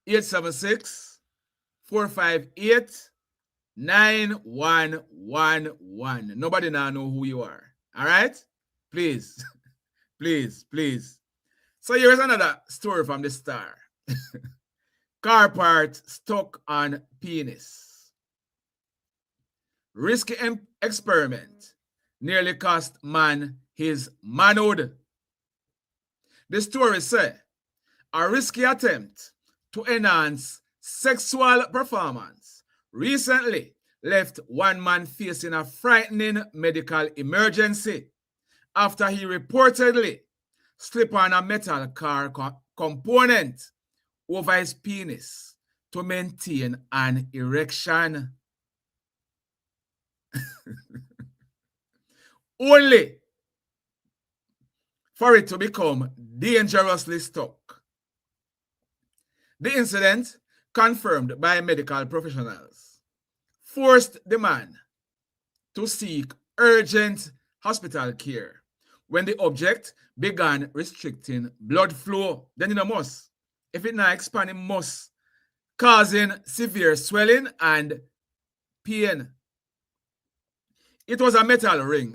876-458-9111. Nobody now know who you are. All right? Please. So here's another story from the Star. Car part stuck on penis. Risky experiment nearly cost man his manhood. The story says a risky attempt to enhance sexual performance recently left one man facing a frightening medical emergency after he reportedly slipped on a metal car component over his penis to maintain an erection. Only for it to become dangerously stuck. The incident, confirmed by medical professionals, forced the man to seek urgent hospital care, when the object began restricting blood flow. Then it must. If it not expand, it must, causing severe swelling and pain. It was a metal ring.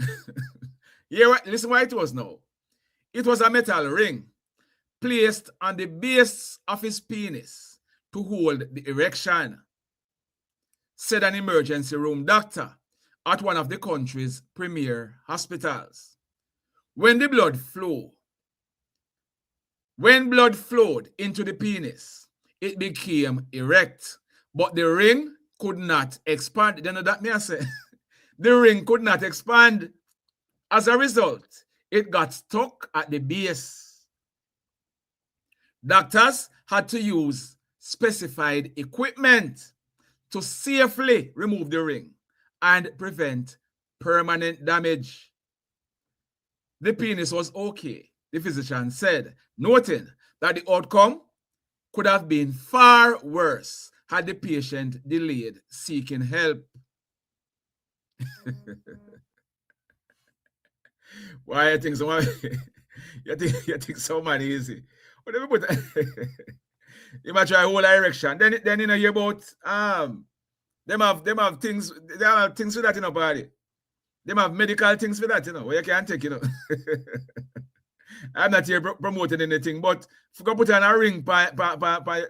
Listen what it was now. It was a metal ring placed on the base of his penis to hold the erection, said an emergency room doctor at one of the country's premier hospitals. When blood flowed into the penis, it became erect, but the ring could not expand. You know that me I say? The ring could not expand. As a result, it got stuck at the base. Doctors had to use specified equipment to safely remove the ring and prevent permanent damage. The penis was okay, the physician said, noting that the outcome could have been far worse had the patient delayed seeking help. Why you think so much? you think so much easy? What do we put? You might try whole erection. Then you know you about them have things with that in a body. Them have medical things for that, you know, where you can take, you know. I'm not here promoting anything, but if you go put on a ring,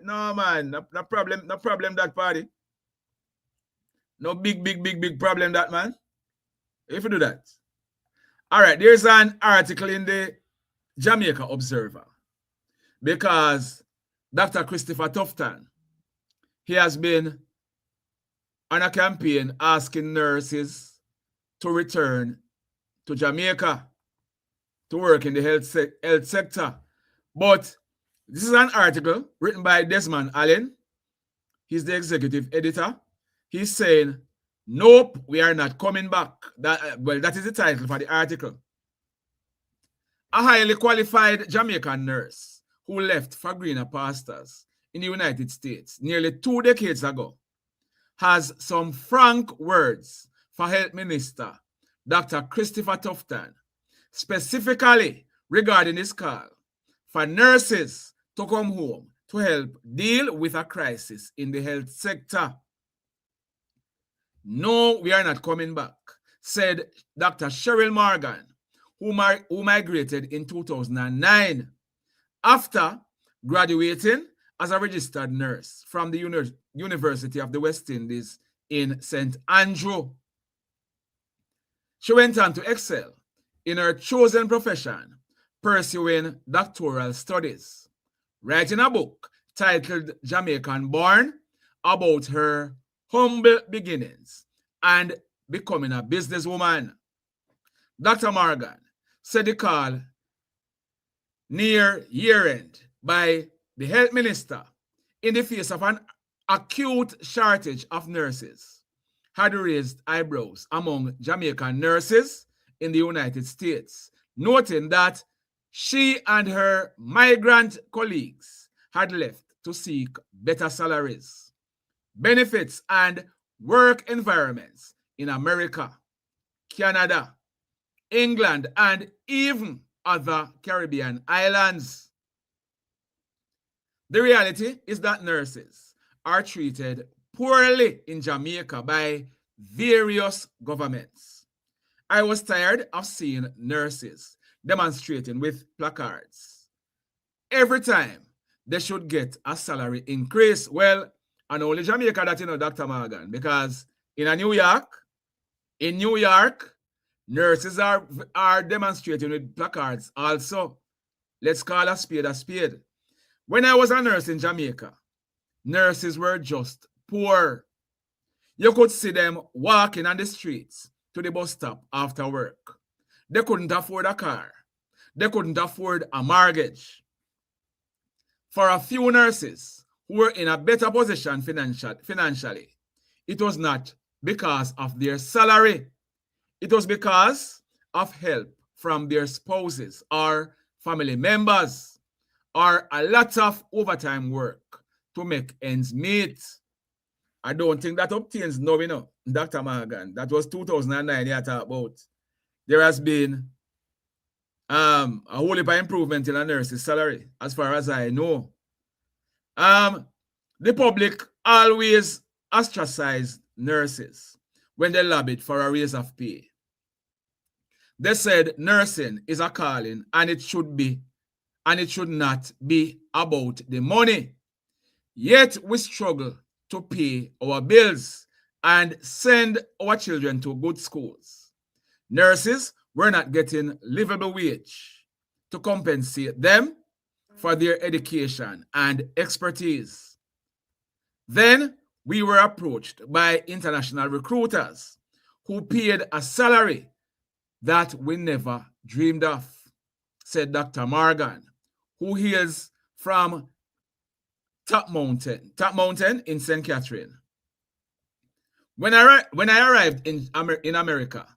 no man, no problem that party. No big problem that, man. If you do that. All right, there's an article in the Jamaica Observer because Dr. Christopher Tufton, he has been on a campaign asking nurses to return to Jamaica to work in the health sector. But this is an article written by Desmond Allen. He's the executive editor. He's saying, nope, we are not coming back. That is the title for the article. A highly qualified Jamaican nurse who left for greener pastures in the United States nearly 2 decades ago has some frank words for Health Minister Dr. Christopher Tufton, specifically regarding his call for nurses to come home to help deal with a crisis in the health sector. No, we are not coming back, said Dr. Cheryl Morgan, who migrated in 2009 after graduating as a registered nurse from the University of the West Indies in St. Andrew. She went on to excel in her chosen profession, pursuing doctoral studies, writing a book titled Jamaican Born about her humble beginnings and becoming a businesswoman. Dr. Morgan said the call near year-end by the health minister in the face of an acute shortage of nurses had raised eyebrows among Jamaican nurses in the United States, noting that she and her migrant colleagues had left to seek better salaries, benefits, and work environments in America, Canada, England, and even other Caribbean islands. The reality is that nurses are treated poorly in Jamaica by various governments. I was tired of seeing nurses demonstrating with placards every time they should get a salary increase. Well, and only Jamaica that, you know, Dr. Morgan, because in New York, nurses are demonstrating with placards also. Let's call a spade a spade. When I was a nurse in Jamaica, nurses were just poor. You could see them walking on the streets to the bus stop after work. They couldn't afford a car. They couldn't afford a mortgage. For a few nurses who were in a better position financially, it was not because of their salary. It was because of help from their spouses or family members or a lot of overtime work to make ends meet. I don't think that obtains now, you know, Dr. Morgan. That was 2009 you talk about. There has been a whole heap of improvement in a nurse's salary, as far as I know. The public always ostracized nurses when they lobbied for a raise of pay. They said nursing is a calling and it should not be about the money. Yet we struggle to pay our bills and send our children to good schools. Nurses were not getting livable wage to compensate them for their education and expertise. Then we were approached by international recruiters who paid a salary that we never dreamed of, said Dr. Morgan, who hails from Top Mountain in St. Catherine. When I arrived in America,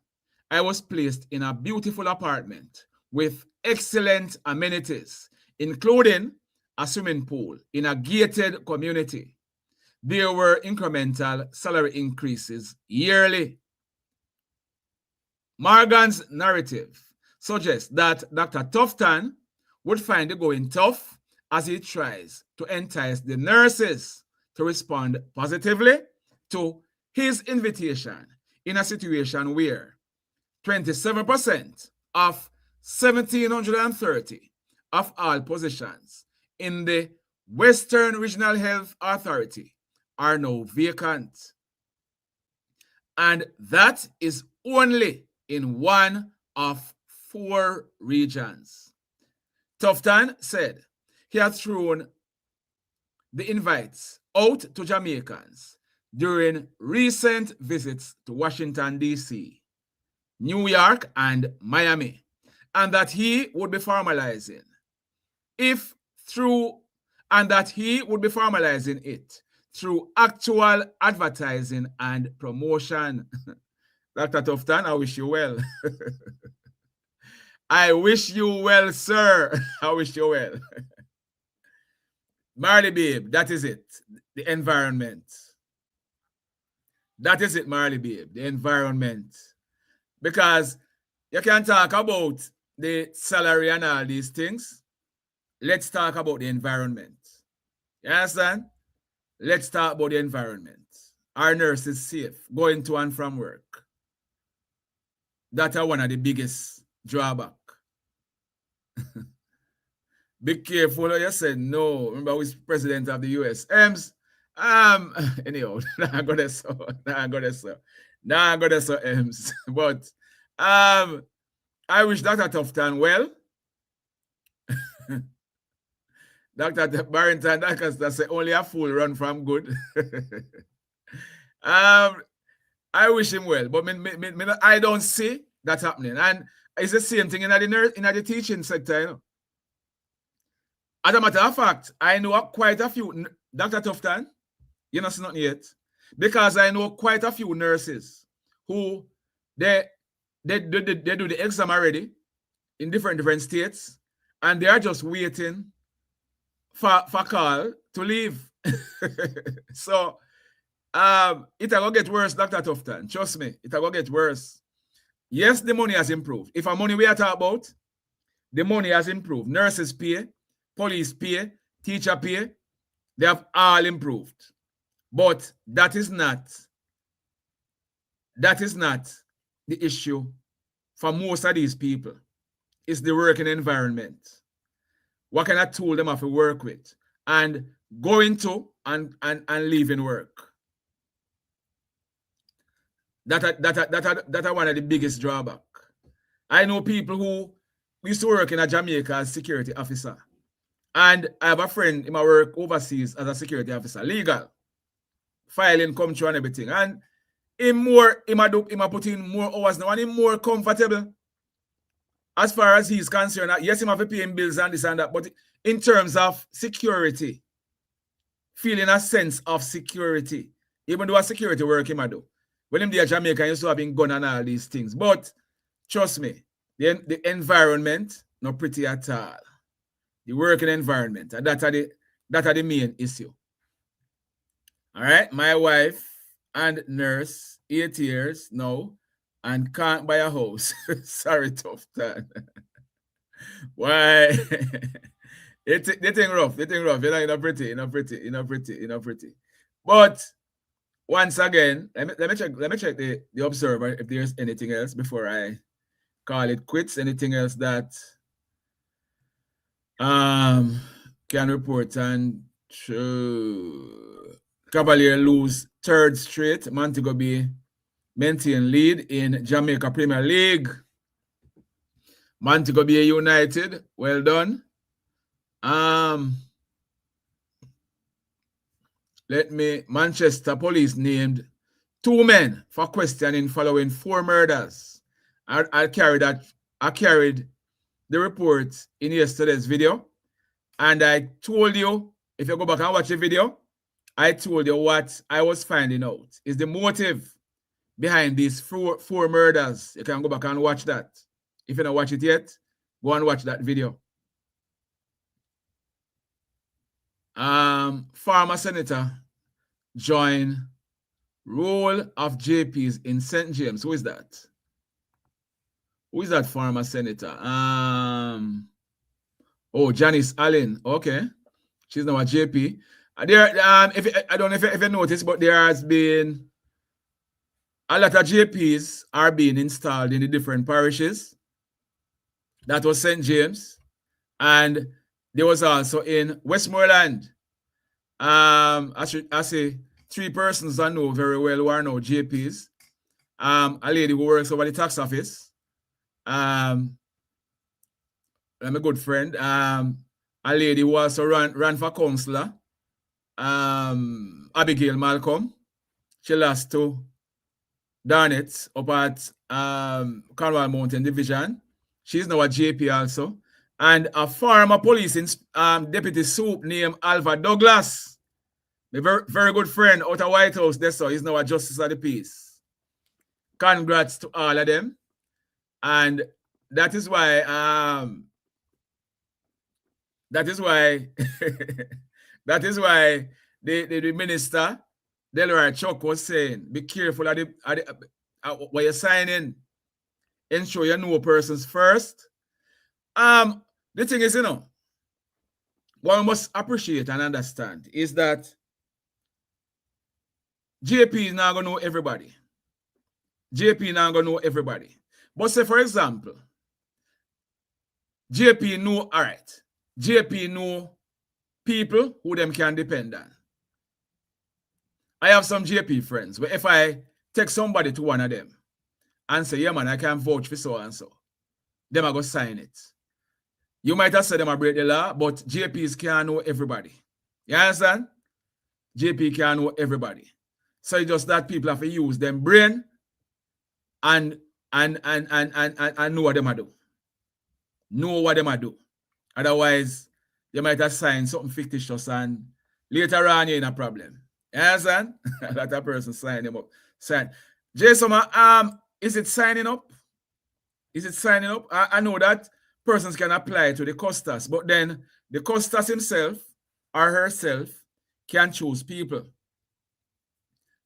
I was placed in a beautiful apartment with excellent amenities, including a swimming pool in a gated community. There were incremental salary increases yearly. Morgan's narrative suggests that Dr. Tufton would find the going tough as he tries to entice the nurses to respond positively to his invitation in a situation where 27% of 1,730 of all positions in the Western Regional Health Authority are now vacant. And that is only in one of 4 regions. Tufton said he had thrown the invites out to Jamaicans during recent visits to Washington, D.C., New York, and Miami, and that he would be formalizing it through actual advertising and promotion. Dr. Tufton, I wish you well. I wish you well, sir. I wish you well. Marley babe, that is it. The environment. That is it, Marley babe. The environment. Because you can talk about the salary and all these things. Let's talk about the environment. You understand? Let's talk about the environment. Our nurse is safe going to and from work. That's one of the biggest drawback. Be careful, you said no. Remember who's president of the US? Anyhow, I'm gonna so Ems. But I wish Dr. Tufton well. Dr. Barrington, that's only a fool run from good. I wish him well, but I don't see that happening. And it's the same thing in the teaching sector, you know. As a matter of fact, I know quite a few, Dr. Tufton, you know, it's not yet, because I know quite a few nurses who they do the exam already in different states, and they are just waiting for call to leave. So it will get worse, Dr. Tufton. Trust me, it will get worse. Yes, the money has improved. If our money we are talking about, the money has improved. Nurses pay, police pay, teacher pay, they have all improved. But that is not the issue for most of these people. It's the working environment. What kind of tool them have to work with and going to and leaving work. That are one of the biggest drawback. I know people who used to work in a Jamaica as security officer. And I have a friend in my work overseas as a security officer, legal, filing, come through and everything. And he put in more hours now and he's more comfortable. As far as he's concerned, yes, he have to pay him bills and this and that, but in terms of security, feeling a sense of security, even though a security work he might do. When him there Jamaica, he used to have been gun and all these things. But trust me, the environment not pretty at all. The working environment, and that's the main issue. All right, my wife and nurse, 8 years now, and can't buy a house. Sorry, Tufton. Why? They thing rough. They thing rough. You're not pretty. But once again, let me check the observer if there's anything else before I call it quits. Anything else that can report and Cavalier lose third straight. Montego Bay maintain lead in Jamaica Premier League. Montego Bay United, well done. Manchester police named 2 men for questioning following 4 murders. I carried the report in yesterday's video, and I told you, if you go back and watch the video, I told you what I was finding out is the motive behind these four murders. You can go back and watch that. If you don't watch it yet, go and watch that video. Former senator join role of JPs in St. James. Who is that? Who is that former senator? Janice Allen. Okay, she's now a JP. There, I don't know if you noticed, but there has been a lot of JPs are being installed in the different parishes. That was St. James, and there was also in Westmoreland. I say 3 persons I know very well who are now JPs. A lady who works over the tax office. I'm a good friend. A lady who also ran for councillor. Abigail Malcolm. She lost to Darnett up at Cornwall Mountain Division. She's now a JP also. And a former police deputy soup named Alva Douglas. A very, very good friend out of White House. So he's now a justice of the peace. Congrats to all of them. And that is why the minister Delroy Chuck was saying, be careful of what you're signing. Ensure you know persons first. The thing is, what we must appreciate and understand is that JP is not going to know everybody. JP is not going to know everybody. But say, for example, JP know, all right, JP know people who them can depend on. I have some JP friends where if I take somebody to one of them and say, yeah, man, I can vouch for so and so, them are going to sign it. You might have said them a break the law, but JPs can't know everybody. You understand? JP can't know everybody. So it's just that people have to use them brain and know what them are do. Know what them are do. Otherwise, you might have signed something fictitious and later on you're in a problem. You understand? That a person sign them up. Jason, is it signing up? Is it signing up? I know that persons can apply to the custos, but then the custos himself or herself can choose people.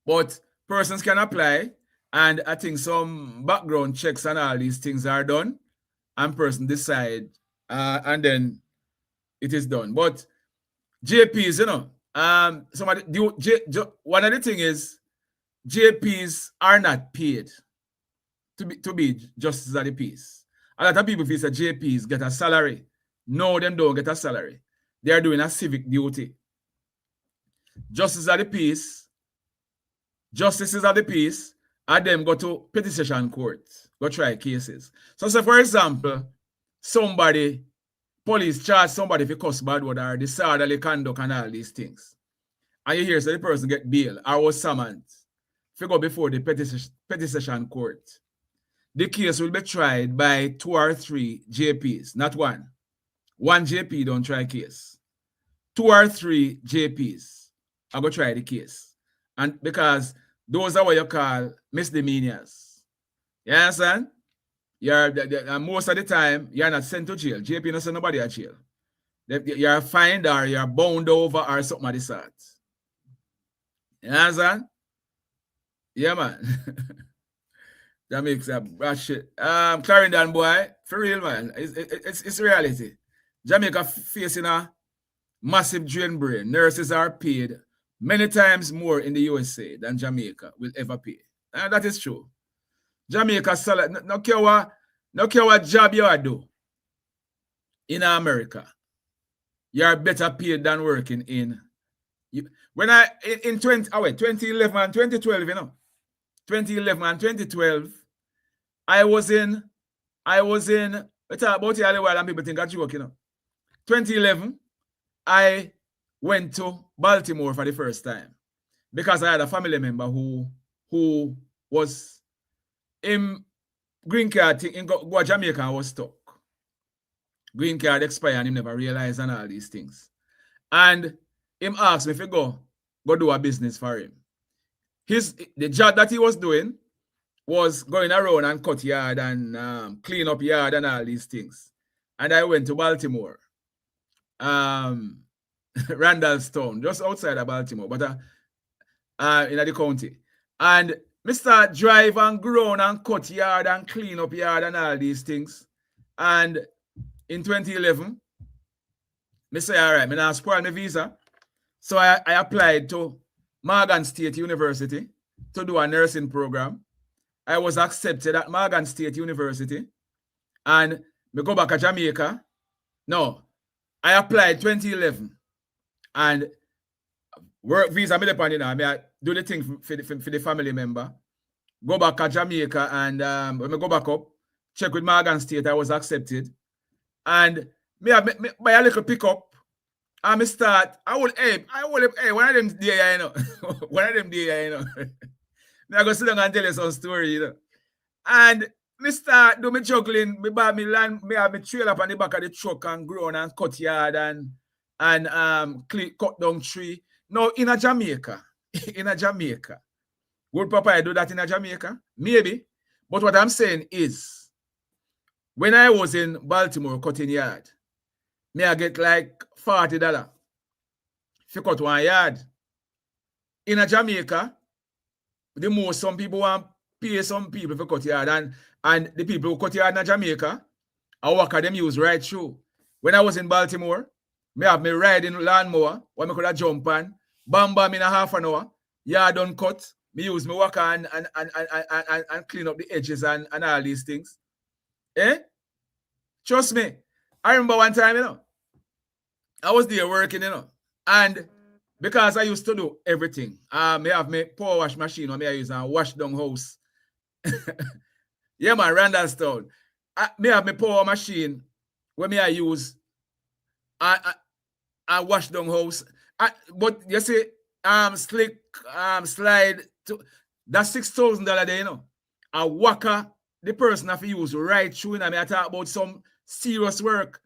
But persons can apply, and I think some background checks and all these things are done, and person decide, and then it is done. But JPs, one of the things is JPs are not paid to be justice of the peace. A lot of people feel that JPs get a salary. No, them don't get a salary. They are doing a civic duty. Justices of the peace, and them go to petty session court, go try cases. So say, for example, police charge somebody for cuss bad word or disorderly conduct and all these things. And you hear so the person get bail or was summoned to go before the petty session court. The case will be tried by 2 or 3 JPs, not one. One JP don't try case. 2 or 3 JPs are going to try the case. And because those are what you call misdemeanors. You understand? Most of the time, you're not sent to jail. JP not send nobody to jail. You're fined or you're bound over or something of the sort. You understand? Yeah, man. Jamaica, that shit. Clarendon boy, for real man, it's reality. Jamaica facing a massive drain brain. Nurses are paid many times more in the USA than Jamaica will ever pay. And that is true. Jamaica salary, no care what job you are do in America, you are better paid than working in. When I in 2011 and 2012, you know, 2011 and 2012, I was in. We talk about it a while and people think I joke, you know. 2011, I went to Baltimore for the first time because I had a family member who was in green card in Jamaica and was stuck. Green card expired and he never realized and all these things. And him asked me if he go do a business for him. The job that he was doing was going around and cut yard and clean up yard and all these things. And I went to Baltimore, Randallstown, just outside of Baltimore, but in the county. And I start drive and ground and cut yard and clean up yard and all these things. And in 2011, I say, all right, I now spoil my visa. So I applied to Morgan State University to do a nursing program. I was accepted at Morgan State University. And I go back to Jamaica. No, I applied 2011. And work visa, I do the thing for the family member. Go back to Jamaica and when I go back up, check with Morgan State, I was accepted. And me buy a little pickup. And me start, I will one of them day, you know. One of them day, you know. I go sit down and tell you some story, you know. And me start do me juggling, me buy me land, me have me trail up on the back of the truck and ground and cut yard and cut down tree. Now in a Jamaica, would Papa do that in a Jamaica? Maybe. But what I'm saying is, when I was in Baltimore cutting yard, me I get like $40 if you cut one yard. In a Jamaica, the most some people want pay some people for cut yard and the people who cut yard in Jamaica, I work at them use right through. When I was in Baltimore, me have me riding lawnmower where me could have jump on, bam in a half an hour, yard done cut, me use me work and clean up the edges and all these things. Eh? Trust me. I remember one time, you know, I was there working, you know, and because I used to do everything, me have my power wash machine or me I use a wash down house. Yeah, man, Randallstown. Me have my power machine where me I use a wash down house. But you see, slick, slide, that's $6,000 there, you know. A whacker, the person have to use right through, and I talk about some serious work.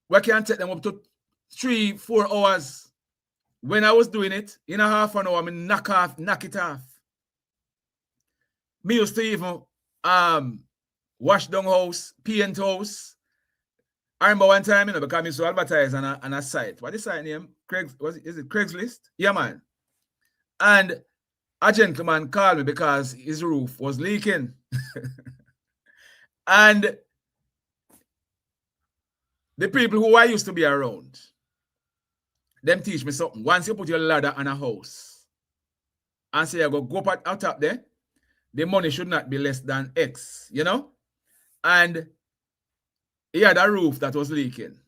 We can take them up to 3-4 hours. When I was doing it, in a half an hour, I knock it off. Me used to even wash down house, paint house. I remember one time, you know, because I used to advertise on a site. What is the site name? Is it Craigslist? Yeah, man. And a gentleman called me because his roof was leaking. And the people who I used to be around, them teach me something. Once you put your ladder on a house and say, I go out top there, the money should not be less than X, you know? And he had a roof that was leaking.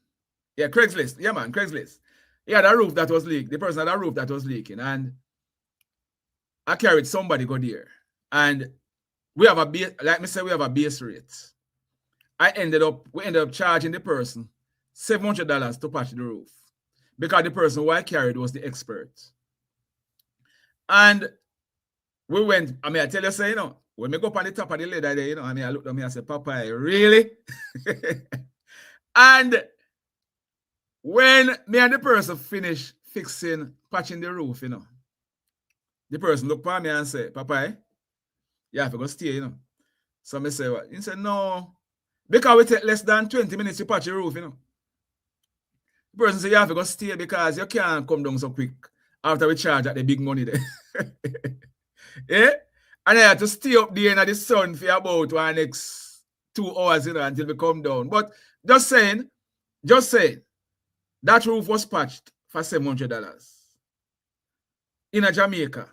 Yeah, Craigslist. Yeah, man, Craigslist. He had a roof that was leaking. The person had a roof that was leaking. And I carried somebody go there. And we have a base, like me say, we have a base rate. We ended up charging the person $700 to patch the roof. Because the person who I carried was the expert. And we went, I mean, I tell you, say, you know, when we go up on the top of the ladder there, you know, I mean, I looked at me and said, Papa, really? And when me and the person finished patching the roof, you know, the person looked at me and said, Papa, you have to go stay, you know. So I say, what? He said, no, because we take less than 20 minutes to patch the roof, you know. The person said, you have to go stay because you can't come down so quick after we charge at the big money there. Yeah? And I had to stay up there in the sun for about one next 2 hours, until we come down. But just saying, that roof was patched for $700 in a Jamaica.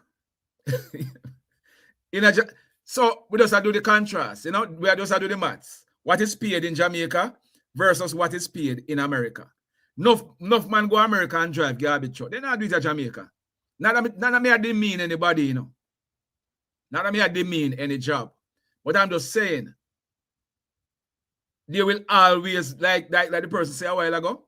So we just have to do the contrast, we just have to do the maths. What is paid in Jamaica versus what is paid in America. Enough man go America and drive garbage truck. They not do it in Jamaica. Not that me I didn't mean anybody, Not that me I didn't mean any job. But I'm just saying, there will always, like the person said a while ago,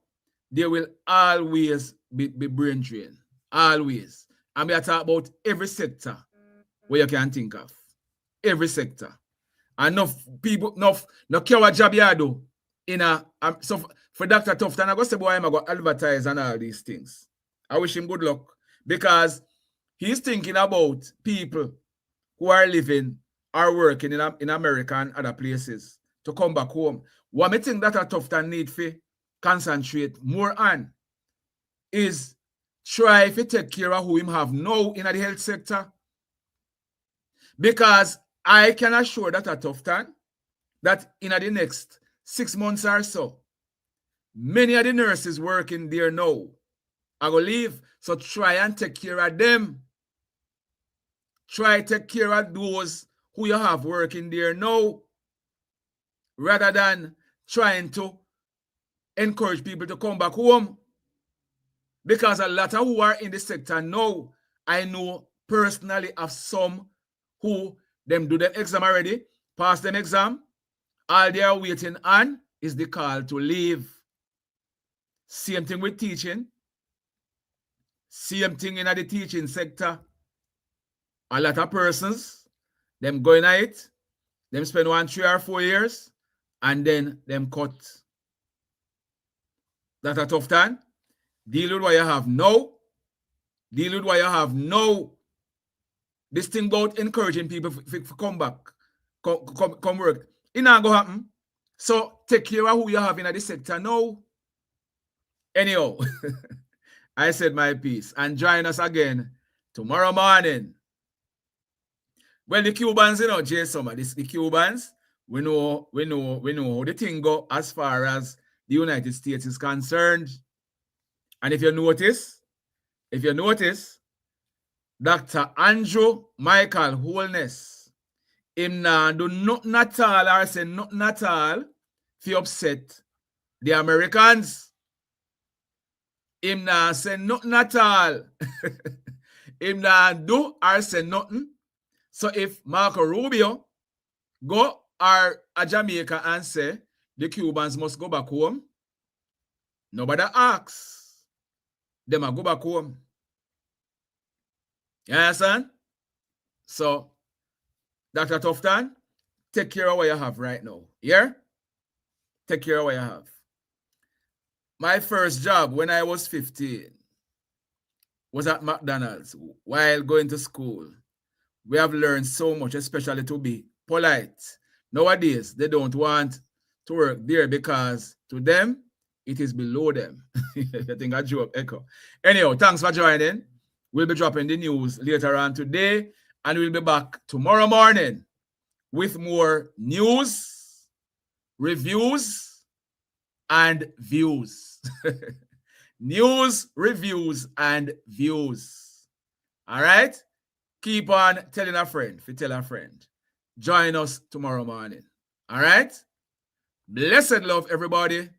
there will always be brain drain. Always. And we are talking about every sector where you can think of. Every sector. And enough people, no care what job you do. So for Dr. Tufton, I go say, boy, I'm going to advertise and all these things. I wish him good luck. Because he's thinking about people who are living or working in America and other places to come back home. What I think Dr. Tufton need to concentrate more on is try to take care of who him have now in the health sector. Because I can assure Dr. Tufton that in the next 6 months or so, many of the nurses working there now are going to leave. So try and take care of them. Try to take care of those who you have working there now, rather than trying to encourage people to come back home. Because a lot of who are in the sector now, I know personally of some who them do the exam already, pass them exam, all they are waiting on is the call to leave. Same thing with teaching. Same thing in the teaching sector. A lot of persons, them going at it, them spend 1, 3 or 4 years, and then them cut. That's a tough time. Deal with what you have now. Deal with what you have now. This thing about encouraging people to come back, come work, it not going to happen. So take care of who you have in the sector now. Anyhow, I said my piece. And join us again tomorrow morning. Well, the Cubans, Jay Summer, the Cubans, we know how the thing go as far as the United States is concerned. And if you notice, Dr. Andrew Michael Holness, him now do nothing at all or say nothing at all to upset the Americans. Him now say nothing at all. Him now do or say nothing. So if Marco Rubio go or a Jamaica and say the Cubans must go back home, nobody asks. Them a go back home. You understand? So, Dr. Tufton, take care of what you have right now. Yeah? Take care of what you have. My first job when I was 15 was at McDonald's while going to school. We have learned so much, especially to be polite. Nowadays, they don't want to work there because to them, it is below them. I think I drew up echo. Anyhow, thanks for joining. We'll be dropping the news later on today, and we'll be back tomorrow morning with more news, reviews, and views. News, reviews, and views. All right? Keep on telling a friend, tell a friend. Join us tomorrow morning. All right? Blessed love, everybody.